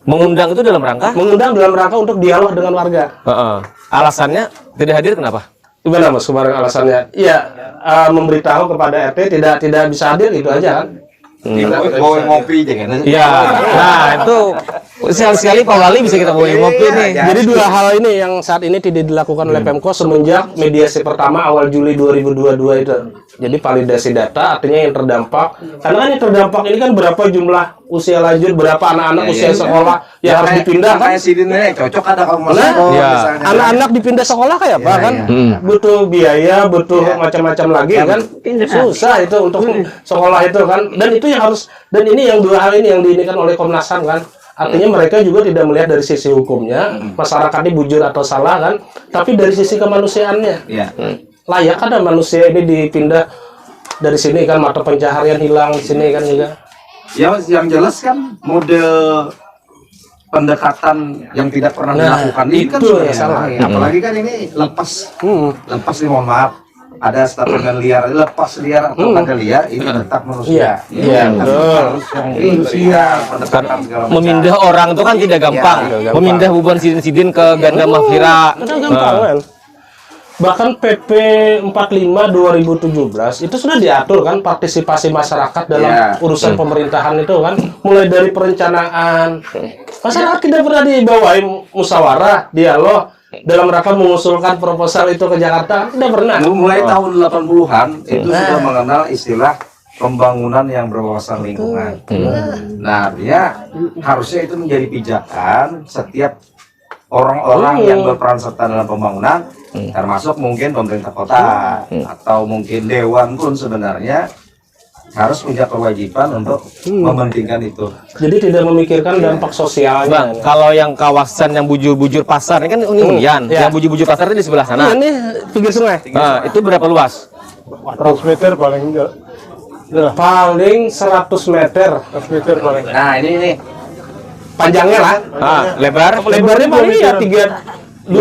Mengundang itu dalam rangka? Mengundang dalam rangka untuk dialog dengan warga. Alasannya tidak hadir kenapa? Gimana Mas kemarin alasannya? Iya, memberitahu kepada RT tidak bisa hadir, itu aja kan. bawa ngopi aja kan. Iya. Nah, itu sekali-sekali Pak Wali bisa kita bawa ngopi nih. Jadi dua hal ini yang saat ini tidak dilakukan oleh Pemko semenjak mediasi pertama awal Juli 2022 itu. Jadi validasi data artinya yang terdampak. Karena kan yang terdampak ini kan berapa jumlah usia lanjut, berapa anak-anak usia sekolah yang harus dipindah kan. Kayak sini nih cocok ada kalau Nah, misalnya. anak-anak dipindah sekolah kayak apa kan? Butuh biaya, butuh macam-macam lagi kan. Susah itu untuk sekolah itu kan. Dan itu yang harus, dan ini yang dua hal ini yang diinikan oleh Komnas HAM kan. Artinya mereka juga tidak melihat dari sisi hukumnya, masyarakat ini bujur atau salah kan, tapi dari sisi kemanusiaannya. Layak ada manusia ini dipindah dari sini kan, mata pencaharian hilang di sini kan juga. Ya, yang jelas kan model pendekatan yang tidak pernah dilakukan ini kan itu sudah yang salah. Apalagi kan ini lepas nih, mohon maaf. Ada statement liar, lepas liar atau kada liar, ini tetap manusia. Iya, betul. Manusia, pendekatan segala macam. Memindah orang itu kan tidak gampang. Memindah beban sidin-sidin ke ganda mahfira. Gampang kan. Bahkan PP 45 2017 itu sudah diatur kan partisipasi masyarakat dalam urusan pemerintahan itu kan, mulai dari perencanaan. Masyarakat tidak pernah dibawain musyawarah, dialog dalam rangka mengusulkan proposal itu ke Jakarta, tidak pernah. Mulai tahun 80-an itu sudah mengenal istilah pembangunan yang berwawasan lingkungan. Nah, artinya harusnya itu menjadi pijakan setiap orang-orang yang berperan serta dalam pembangunan, termasuk mungkin pemerintah kota atau mungkin dewan pun sebenarnya harus punya kewajiban untuk mementingkan itu. Jadi tidak memikirkan dampak sosialnya. Bang, kalau yang kawasan yang bujur-bujur pasar ini kan unian, yang bujur-bujur pasar itu di sebelah sana. Ini pinggir sungai. Nah, itu berapa luas? 100 meter paling enggak. Paling 100 meter. 100 meter paling. Nah, ini Panjangnya lah. Lebarnya paling ya 2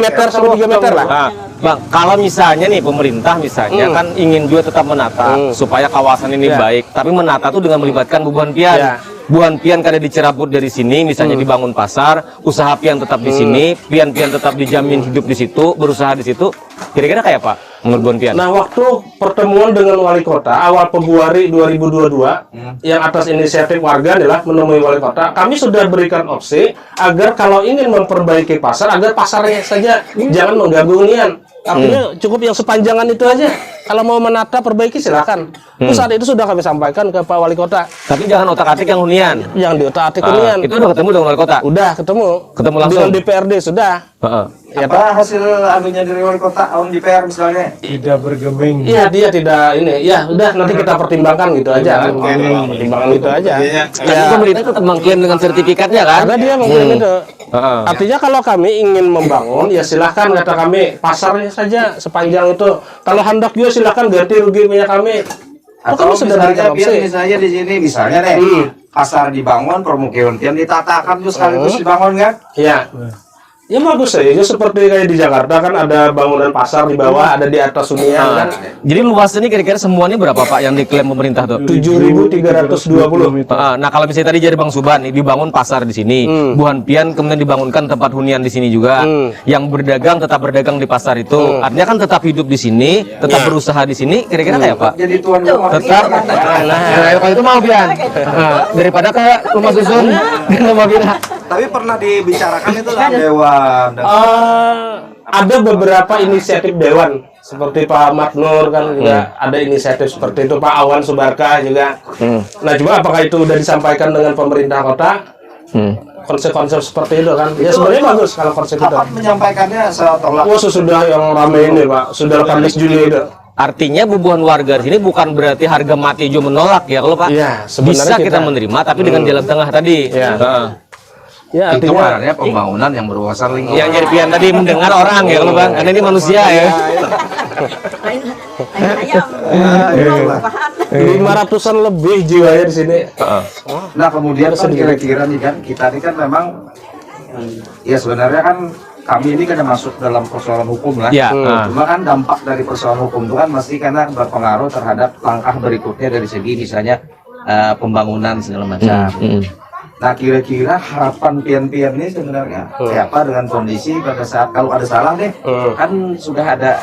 meter sampai 3 meter lah. Nah, Bang, kalau misalnya nih pemerintah misalnya kan ingin juga tetap menata supaya kawasan ini baik, tapi menata tuh dengan melibatkan beban pian. buan pian kada dicerabut dari sini, misalnya dibangun pasar, usaha pian tetap di sini, pian tetap dijamin hidup di situ, berusaha di situ. Kira-kira kayak apa menurut buan pian? Nah, waktu pertemuan dengan wali kota awal Februari 2022 yang atas inisiatif warga adalah menemui wali kota, kami sudah berikan opsi agar kalau ingin memperbaiki pasar agar pasarnya saja jangan mengganggu hunian. Artinya cukup yang sepanjangan itu aja. Kalau mau menata perbaiki silakan. Itu saat itu sudah kami sampaikan ke Pak Wali Kota. Tapi jangan otak-atik yang hunian. Yang diotak-atik hunian. Itu udah ketemu dengan wali kota? Udah ketemu. Ketemu langsung? Dengan DPRD sudah. Ya, apa hasil anunya dari wali kota on DPR misalnya? Tidak bergeming. Iya, dia tidak ini. Ya, udah nanti kita pertimbangkan gitu aja. Pertimbangan gitu aja. Tapi pemerintah tetap mengklaim dengan sertifikatnya kan? Karena dia mengklaim itu. Artinya kalau kami ingin membangun, ya silahkan kata kami pasarnya saja sepanjang itu. Kalau hendak juga silahkan ganti rugi punya kami. Atau Kami sudah misalnya berikan biar opsi. misalnya di sini misalnya nih pasar dibangun, permukiman pian ditatakan terus sekaligus dibangun kan? Ya. Ya bagus saja, seperti kayak di Jakarta kan ada bangunan pasar di bawah, ada di atas hunian kan. Jadi luasnya ini kira-kira semuanya berapa Pak yang diklaim pemerintah tuh? 7.320. Nah kalau misalnya tadi jadi Bang Suban nih dibangun pasar di sini, Buhan Pian kemudian dibangunkan tempat hunian di sini juga, yang berdagang tetap berdagang di pasar itu, artinya kan tetap hidup di sini, tetap berusaha di sini, kira-kira kayak Pak? Jadi tuan rumah. Tetap. Nah kalau itu mau Pian, daripada ke rumah susun di rumah Pian. Tapi pernah dibicarakan itu lah dewan. Ada beberapa inisiatif dewan seperti Pak Matnur kan juga ada inisiatif seperti itu, Pak Awan Subarka juga. Nah, coba apakah itu sudah disampaikan dengan pemerintah kota? Konsep-konsep seperti itu kan? Ya sebenarnya bagus kalau konsep itu. Kapan menyampaikannya saya tolak? Oh, sesudah yang ramai ini Pak, sudah 18 Juli itu. Artinya bubuhan warga di sini bukan berarti harga mati juga menolak ya kalau Pak. Iya, sebenarnya Bisa kita menerima tapi dengan jalan tengah tadi. Iya. Ya, Itu sebenarnya pembangunan yang berwawasan lingkungan. yang jadi Pian tadi mendengar orang ya kalau Bang, karena ini manusia ya. 500-an lebih jiwanya di sini. Nah kemudian kan kira-kira nih kan kita ini kan memang ya sebenarnya kan kami ini kan masuk dalam persoalan hukum lah. Ya. Cuma kan dampak dari persoalan hukum itu kan mesti karena berpengaruh terhadap langkah berikutnya dari segi misalnya pembangunan segala macam. Nah kira-kira harapan pian-pian ini sebenarnya kayak apa dengan kondisi pada saat kalau ada salah deh kan sudah ada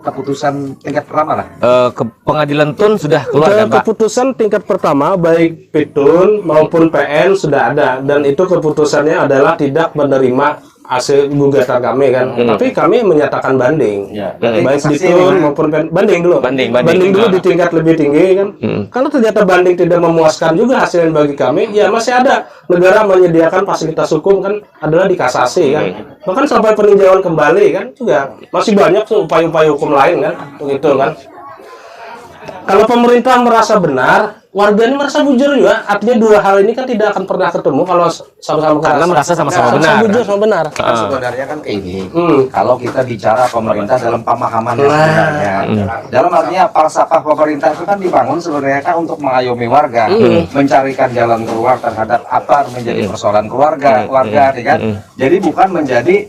keputusan tingkat pertama lah. Ke pengadilan Tun sudah keluar kan Pak? Keputusan tingkat pertama baik Pitun maupun PN sudah ada dan itu keputusannya adalah tidak menerima hasil gugatan kami kan. Tapi kami menyatakan banding. Baik Pitun maupun PN banding dulu. Banding dulu di tingkat lebih tinggi kan. Kalau ternyata banding tidak memuaskan juga hasilnya bagi kami, ya masih ada negara menyediakan fasilitas hukum kan adalah dikasasi kan. Bahkan sampai peninjauan kembali kan juga masih banyak tuh upaya-upaya hukum lain kan, begitu kan. Kalau pemerintah merasa benar, warga ini merasa bujur juga. Artinya dua hal ini kan tidak akan pernah ketemu kalau sama-sama Karena merasa sama-sama benar. Sama bujur sama benar. Kan sebenarnya kan kayak ini. Kalau kita bicara pemerintah dalam pemahaman yang sebenarnya, dalam artinya falsafah pemerintah itu kan dibangun sebenarnya kan untuk mengayomi warga, mencarikan jalan keluar terhadap apa menjadi persoalan keluarga, kan. Jadi bukan menjadi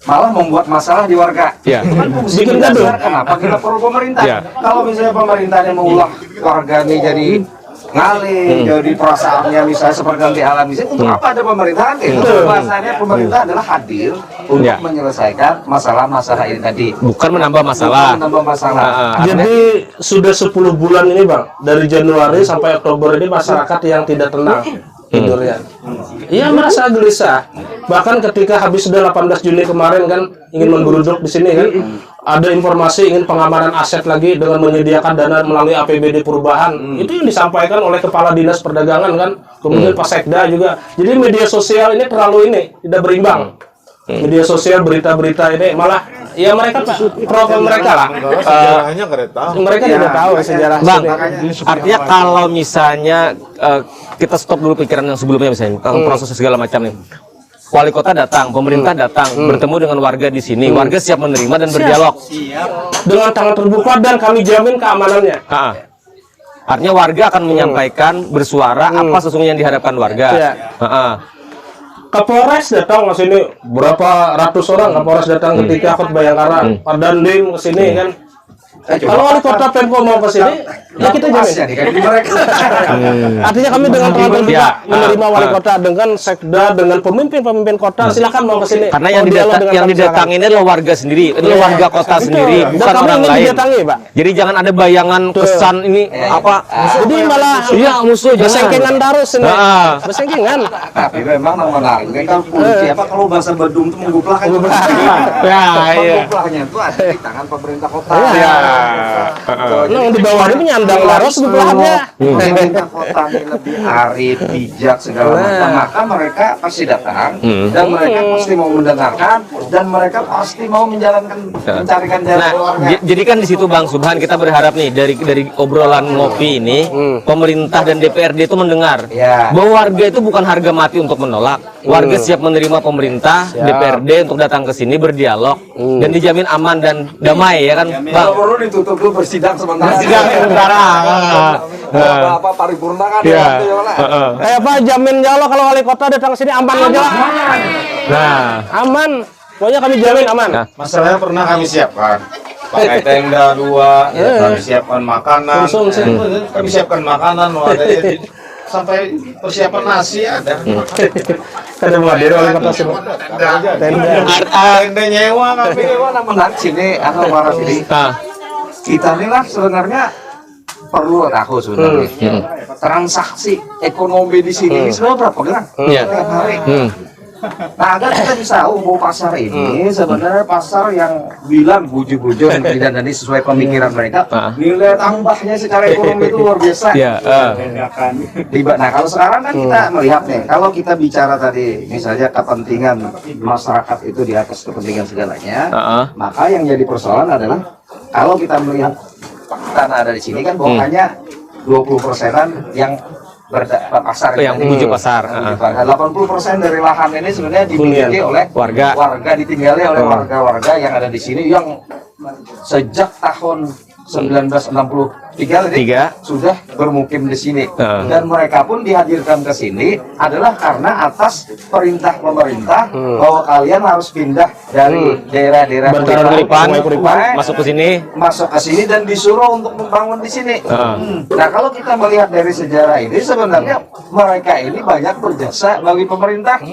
malah membuat masalah di warga. Itu kan fungsi mendasar kenapa kita perlu pemerintah. Kalau misalnya pemerintahnya mengulang warga ini jadi ngalih, jadi perasaannya misalnya seperti yang dialami, untuk apa ada pemerintahan? Itu bahasanya pemerintah adalah hadir untuk menyelesaikan masalah-masalah ini tadi. Bukan menambah masalah. Bukan menambah masalah. Jadi sudah 10 bulan ini Bang, dari Januari sampai Oktober ini masyarakat yang tidak tenang tidurnya. Iya merasa gelisah. Bahkan ketika habis sudah 18 Juli kemarin kan ingin menggeruduk di sini kan, ada informasi ingin pengamanan aset lagi dengan menyediakan dana melalui APBD perubahan. Itu yang disampaikan oleh Kepala Dinas Perdagangan kan, kemudian Pak Sekda juga. Jadi media sosial ini terlalu ini tidak berimbang. Media sosial berita-berita ini malah ya mereka program mereka lah. Sejarahnya nggak tahu. Mereka tidak tahu sejarah Bang, sini. artinya kalau misalnya kita stop dulu pikiran yang sebelumnya misalnya proses segala macam nih. Wali kota datang, pemerintah datang, bertemu dengan warga di sini. Warga siap menerima dan berdialog. Dengan tangan terbuka dan kami jamin keamanannya. Artinya warga akan menyampaikan bersuara apa sesungguhnya yang diharapkan warga. Kapolres datang ke sini, berapa ratus orang Kapolres datang ketika Kota Bayangkara, Pak Dandim ke sini kan. Kalau wali kota Pemko mau ke sini, ya kita jamin. Artinya kami dengan teman-teman kita menerima wali kota dengan sekda, dengan pemimpin-pemimpin kota, silakan mau ke sini. Karena yang didatangi ini adalah warga sendiri, ini warga kota sendiri, bukan orang lain. Didatangi, Pak. Jadi jangan ada bayangan kesan ini apa. Jadi malah musuh bersengkengan terus ini. Bersengkengan. Tapi memang menarik kan polisi apa kalau bahasa Badung itu mengguplah kan. Mengguplahnya itu ada di tangan pemerintah kota. Yang di bawah ini menyandang terus guplahannya. Pemerintah kota ini lebih arif, bijak segala macam, maka mereka pasti datang dan mereka pasti mau mendengarkan dan mereka pasti mau menjalankan mencarikan jalan Nah, keluarnya. jadi kan di situ Bang Subhan kita berharap nih dari obrolan ngopi ini pemerintah dan DPRD itu mendengar bahwa warga itu bukan harga mati untuk menolak. Warga siap menerima pemerintah, DPRD untuk datang ke sini berdialog dan dijamin aman dan damai ya kan, Bang. Kalau perlu ditutup dulu bersidang sementara. Apa paripurna kan ya. Kayak apa jamin ya Allah kalau wali kota datang ke sini aman aja. Nah, Aman. Pokoknya kami jamin aman. Masalahnya pernah kami siapkan pakai tenda 2, kami siapkan makanan, kami siapkan makanan, sampai persiapan nasi ada. Ada hadir oleh kota sini. Tenda nyewa kami. Menarik sini atau para sini. Kita ini lah sebenarnya perlu aku sebenarnya transaksi ekonomi di sini ini sebenarnya berapa gram tiap hari. Nah agar kita bisa tahu bahwa pasar ini sebenarnya pasar yang bilang buju-buju dan ini sesuai pemikiran mereka nilai tambahnya secara ekonomi itu luar biasa. Nah kalau sekarang kan kita melihat nih, kalau kita bicara tadi misalnya kepentingan masyarakat itu di atas kepentingan segalanya, maka yang jadi persoalan adalah kalau kita melihat tanah ada di sini kan bahwa hanya 20%-an yang pasar yang menuju pasar. 80% dari lahan ini sebenarnya dimiliki oleh warga ditinggali oleh warga-warga yang ada di sini yang sejak tahun 1963 sudah bermukim di sini dan mereka pun dihadirkan ke sini adalah karena atas perintah pemerintah bahwa kalian harus pindah dari daerah-daerah Kuripan masuk ke sini dan disuruh untuk membangun di sini. Nah kalau kita melihat dari sejarah ini sebenarnya mereka ini banyak berjasa bagi pemerintah.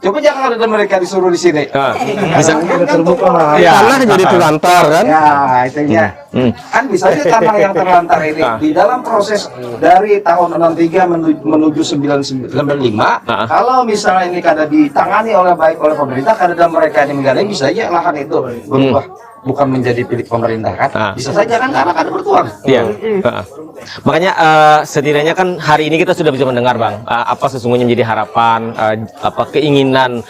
Coba jangan ada mereka disuruh di sini. Bisa terbuka lah. Tanah jadi terlantar kan? Ya, itunya. Kan bisa aja tanah yang terlantar ini di dalam proses dari tahun 63 menuju 1995, kalau misalnya ini kada ditangani oleh baik oleh pemerintah, kada mereka ini menggali, bisa aja lahan itu berubah bukan menjadi milik pemerintah kan? Bisa saja kan karena kada bertuan. Iya. Makanya setidaknya kan hari ini kita sudah bisa mendengar Bang apa sesungguhnya menjadi harapan apa keinginan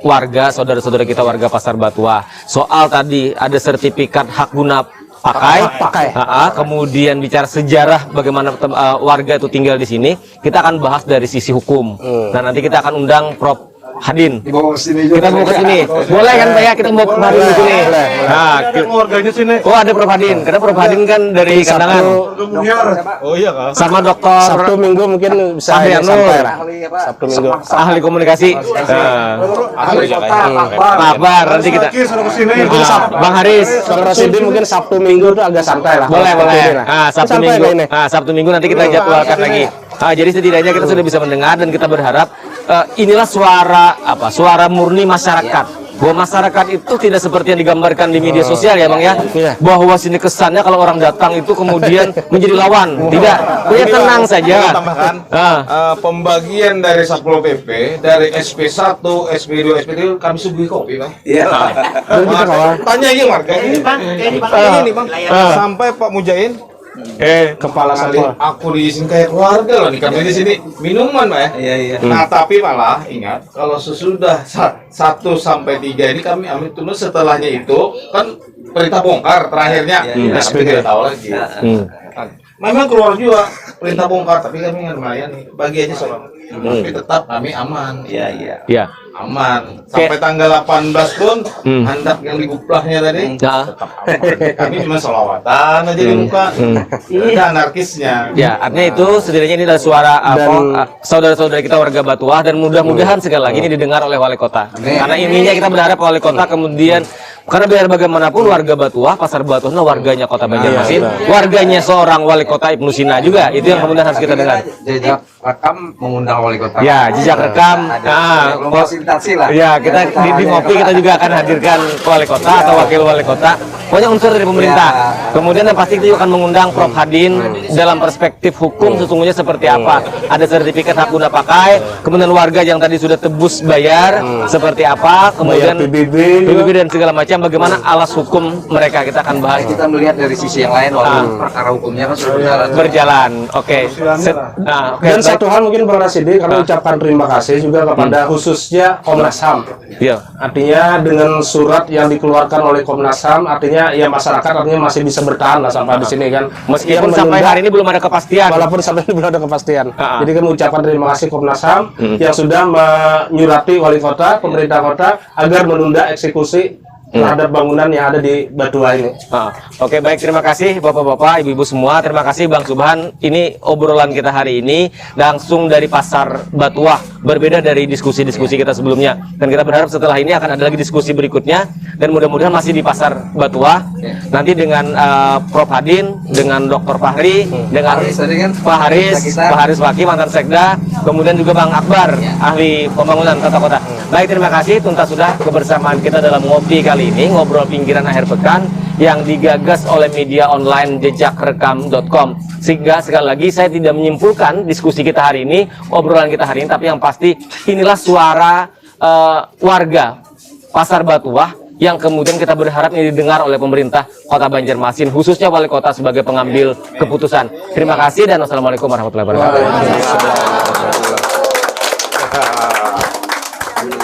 warga saudara-saudara kita warga Pasar Batua soal tadi ada sertifikat hak guna pakai. Kemudian bicara sejarah bagaimana warga itu tinggal di sini, kita akan bahas dari sisi hukum. Nah nanti kita akan undang Prof Hadin. Dibawa ke sini juga. Kita mau ke sini. Boleh kan Pak ya kita mau kemarin di sini. Nah, keluarganya sini. oh ada Prof Hadin. Karena Prof Hadin kan dari Kandangan. Oh iya kah? Sama Dokter Sabtu Minggu mungkin bisa sampai lah. Sabtu Minggu. ahli komunikasi. Ahli kota, Akbar nanti kita. Bang Haris. Saudara Sidin mungkin Sabtu Minggu itu agak santai lah. Boleh. Sabtu Sampai Minggu. ini. Sabtu Minggu nanti kita jadwalkan lagi. Jadi setidaknya kita sudah bisa mendengar dan kita berharap inilah suara murni masyarakat. Bahwa masyarakat itu tidak seperti yang digambarkan di media sosial ya Bang ya. Bahwa sini kesannya kalau orang datang itu kemudian menjadi lawan. Tidak. Ya tenang saja. Pembagian dari Satpol PP dari SP1, SP2, SP3 kami suguhi kopi Bang. Iya. Tanya aja warga ini Bang. Ini Bang. Sampai Pak Mujain kepala Satpol aku diizin kayak keluarga loh nih kami di sini minuman Pak ya. Iya. Nah tapi malah ingat kalau sesudah 1 sampai 3 ini kami ambil tunda setelahnya itu kan perintah bongkar terakhirnya. Tapi tidak tahu lagi. Memang keluar juga perintah bongkar tapi kami lumayan nih bagi aja soal. Tapi tetap kami aman. Iya. aman. Sampai tanggal 18 pun handak yang diguplahnya tadi tetap aman. Kami cuma sholawatan aja di muka. Ada anarkisnya. Ya, artinya itu setidaknya ini adalah suara saudara-saudara kita warga Batuah, dan mudah-mudahan sekali lagi ini didengar oleh wali kota. Karena ininya kita berharap wali kota kemudian, karena biar bagaimanapun warga Batuah, pasar Batuah itu warganya kota Banjarmasin, warganya seorang wali kota Ibnu Sina juga. Itu yang kemudian harus kita dengar. Jejak rekam mengundang wali kota. Ya, jejak rekam. Fasilitasi lah. Ya, kita di Ngopi kita juga akan hadirkan wali kota atau wakil wali kota. Pokoknya unsur dari pemerintah. Kemudian yang pasti kita juga akan mengundang Prof Hadin dalam perspektif hukum sesungguhnya seperti apa. Ada sertifikat hak guna pakai, kemudian warga yang tadi sudah tebus bayar seperti apa, kemudian PBB dan segala macam, bagaimana alas hukum mereka kita akan bahas. Kita melihat dari sisi yang lain, walaupun perkara hukumnya kan sudah berjalan. Oke. Dan satu hal mungkin Bang Rasidi, kami ucapkan terima kasih juga kepada khususnya Komnas HAM. Iya. Artinya dengan surat yang dikeluarkan oleh Komnas HAM, artinya ya masyarakat artinya masih bisa bertahan lah sampai di sini kan. Meskipun sampai hari ini belum ada kepastian. Walaupun sampai ini belum ada kepastian. Jadi kan ucapan terima kasih Komnas HAM yang sudah menyurati wali kota, pemerintah kota agar menunda eksekusi terhadap bangunan yang ada di Batuah ini. Oke, baik, terima kasih Bapak-bapak, Ibu-ibu semua. Terima kasih Bang Subhan. Ini obrolan kita hari ini langsung dari pasar Batuah, berbeda dari diskusi-diskusi kita sebelumnya. Dan kita berharap setelah ini akan ada lagi diskusi berikutnya, dan mudah-mudahan masih di pasar Batuah. Nanti dengan Prof Hadin, dengan Dr. Fahri, dengan Pak Haris Waki, mantan Sekda, kemudian juga Bang Akbar, ahli pembangunan tata kota. Baik, terima kasih tuntas sudah kebersamaan kita dalam Ngopi kali ini, ngobrol pinggiran akhir pekan yang digagas oleh media online jejakrekam.com. Sehingga sekali lagi saya tidak menyimpulkan diskusi kita hari ini, obrolan kita hari ini, tapi yang pasti inilah suara warga pasar Batuah yang kemudian kita berharap ini didengar oleh pemerintah Kota Banjarmasin, khususnya wali kota sebagai pengambil keputusan. Terima kasih dan wassalamualaikum warahmatullahi wabarakatuh.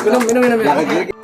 Minum.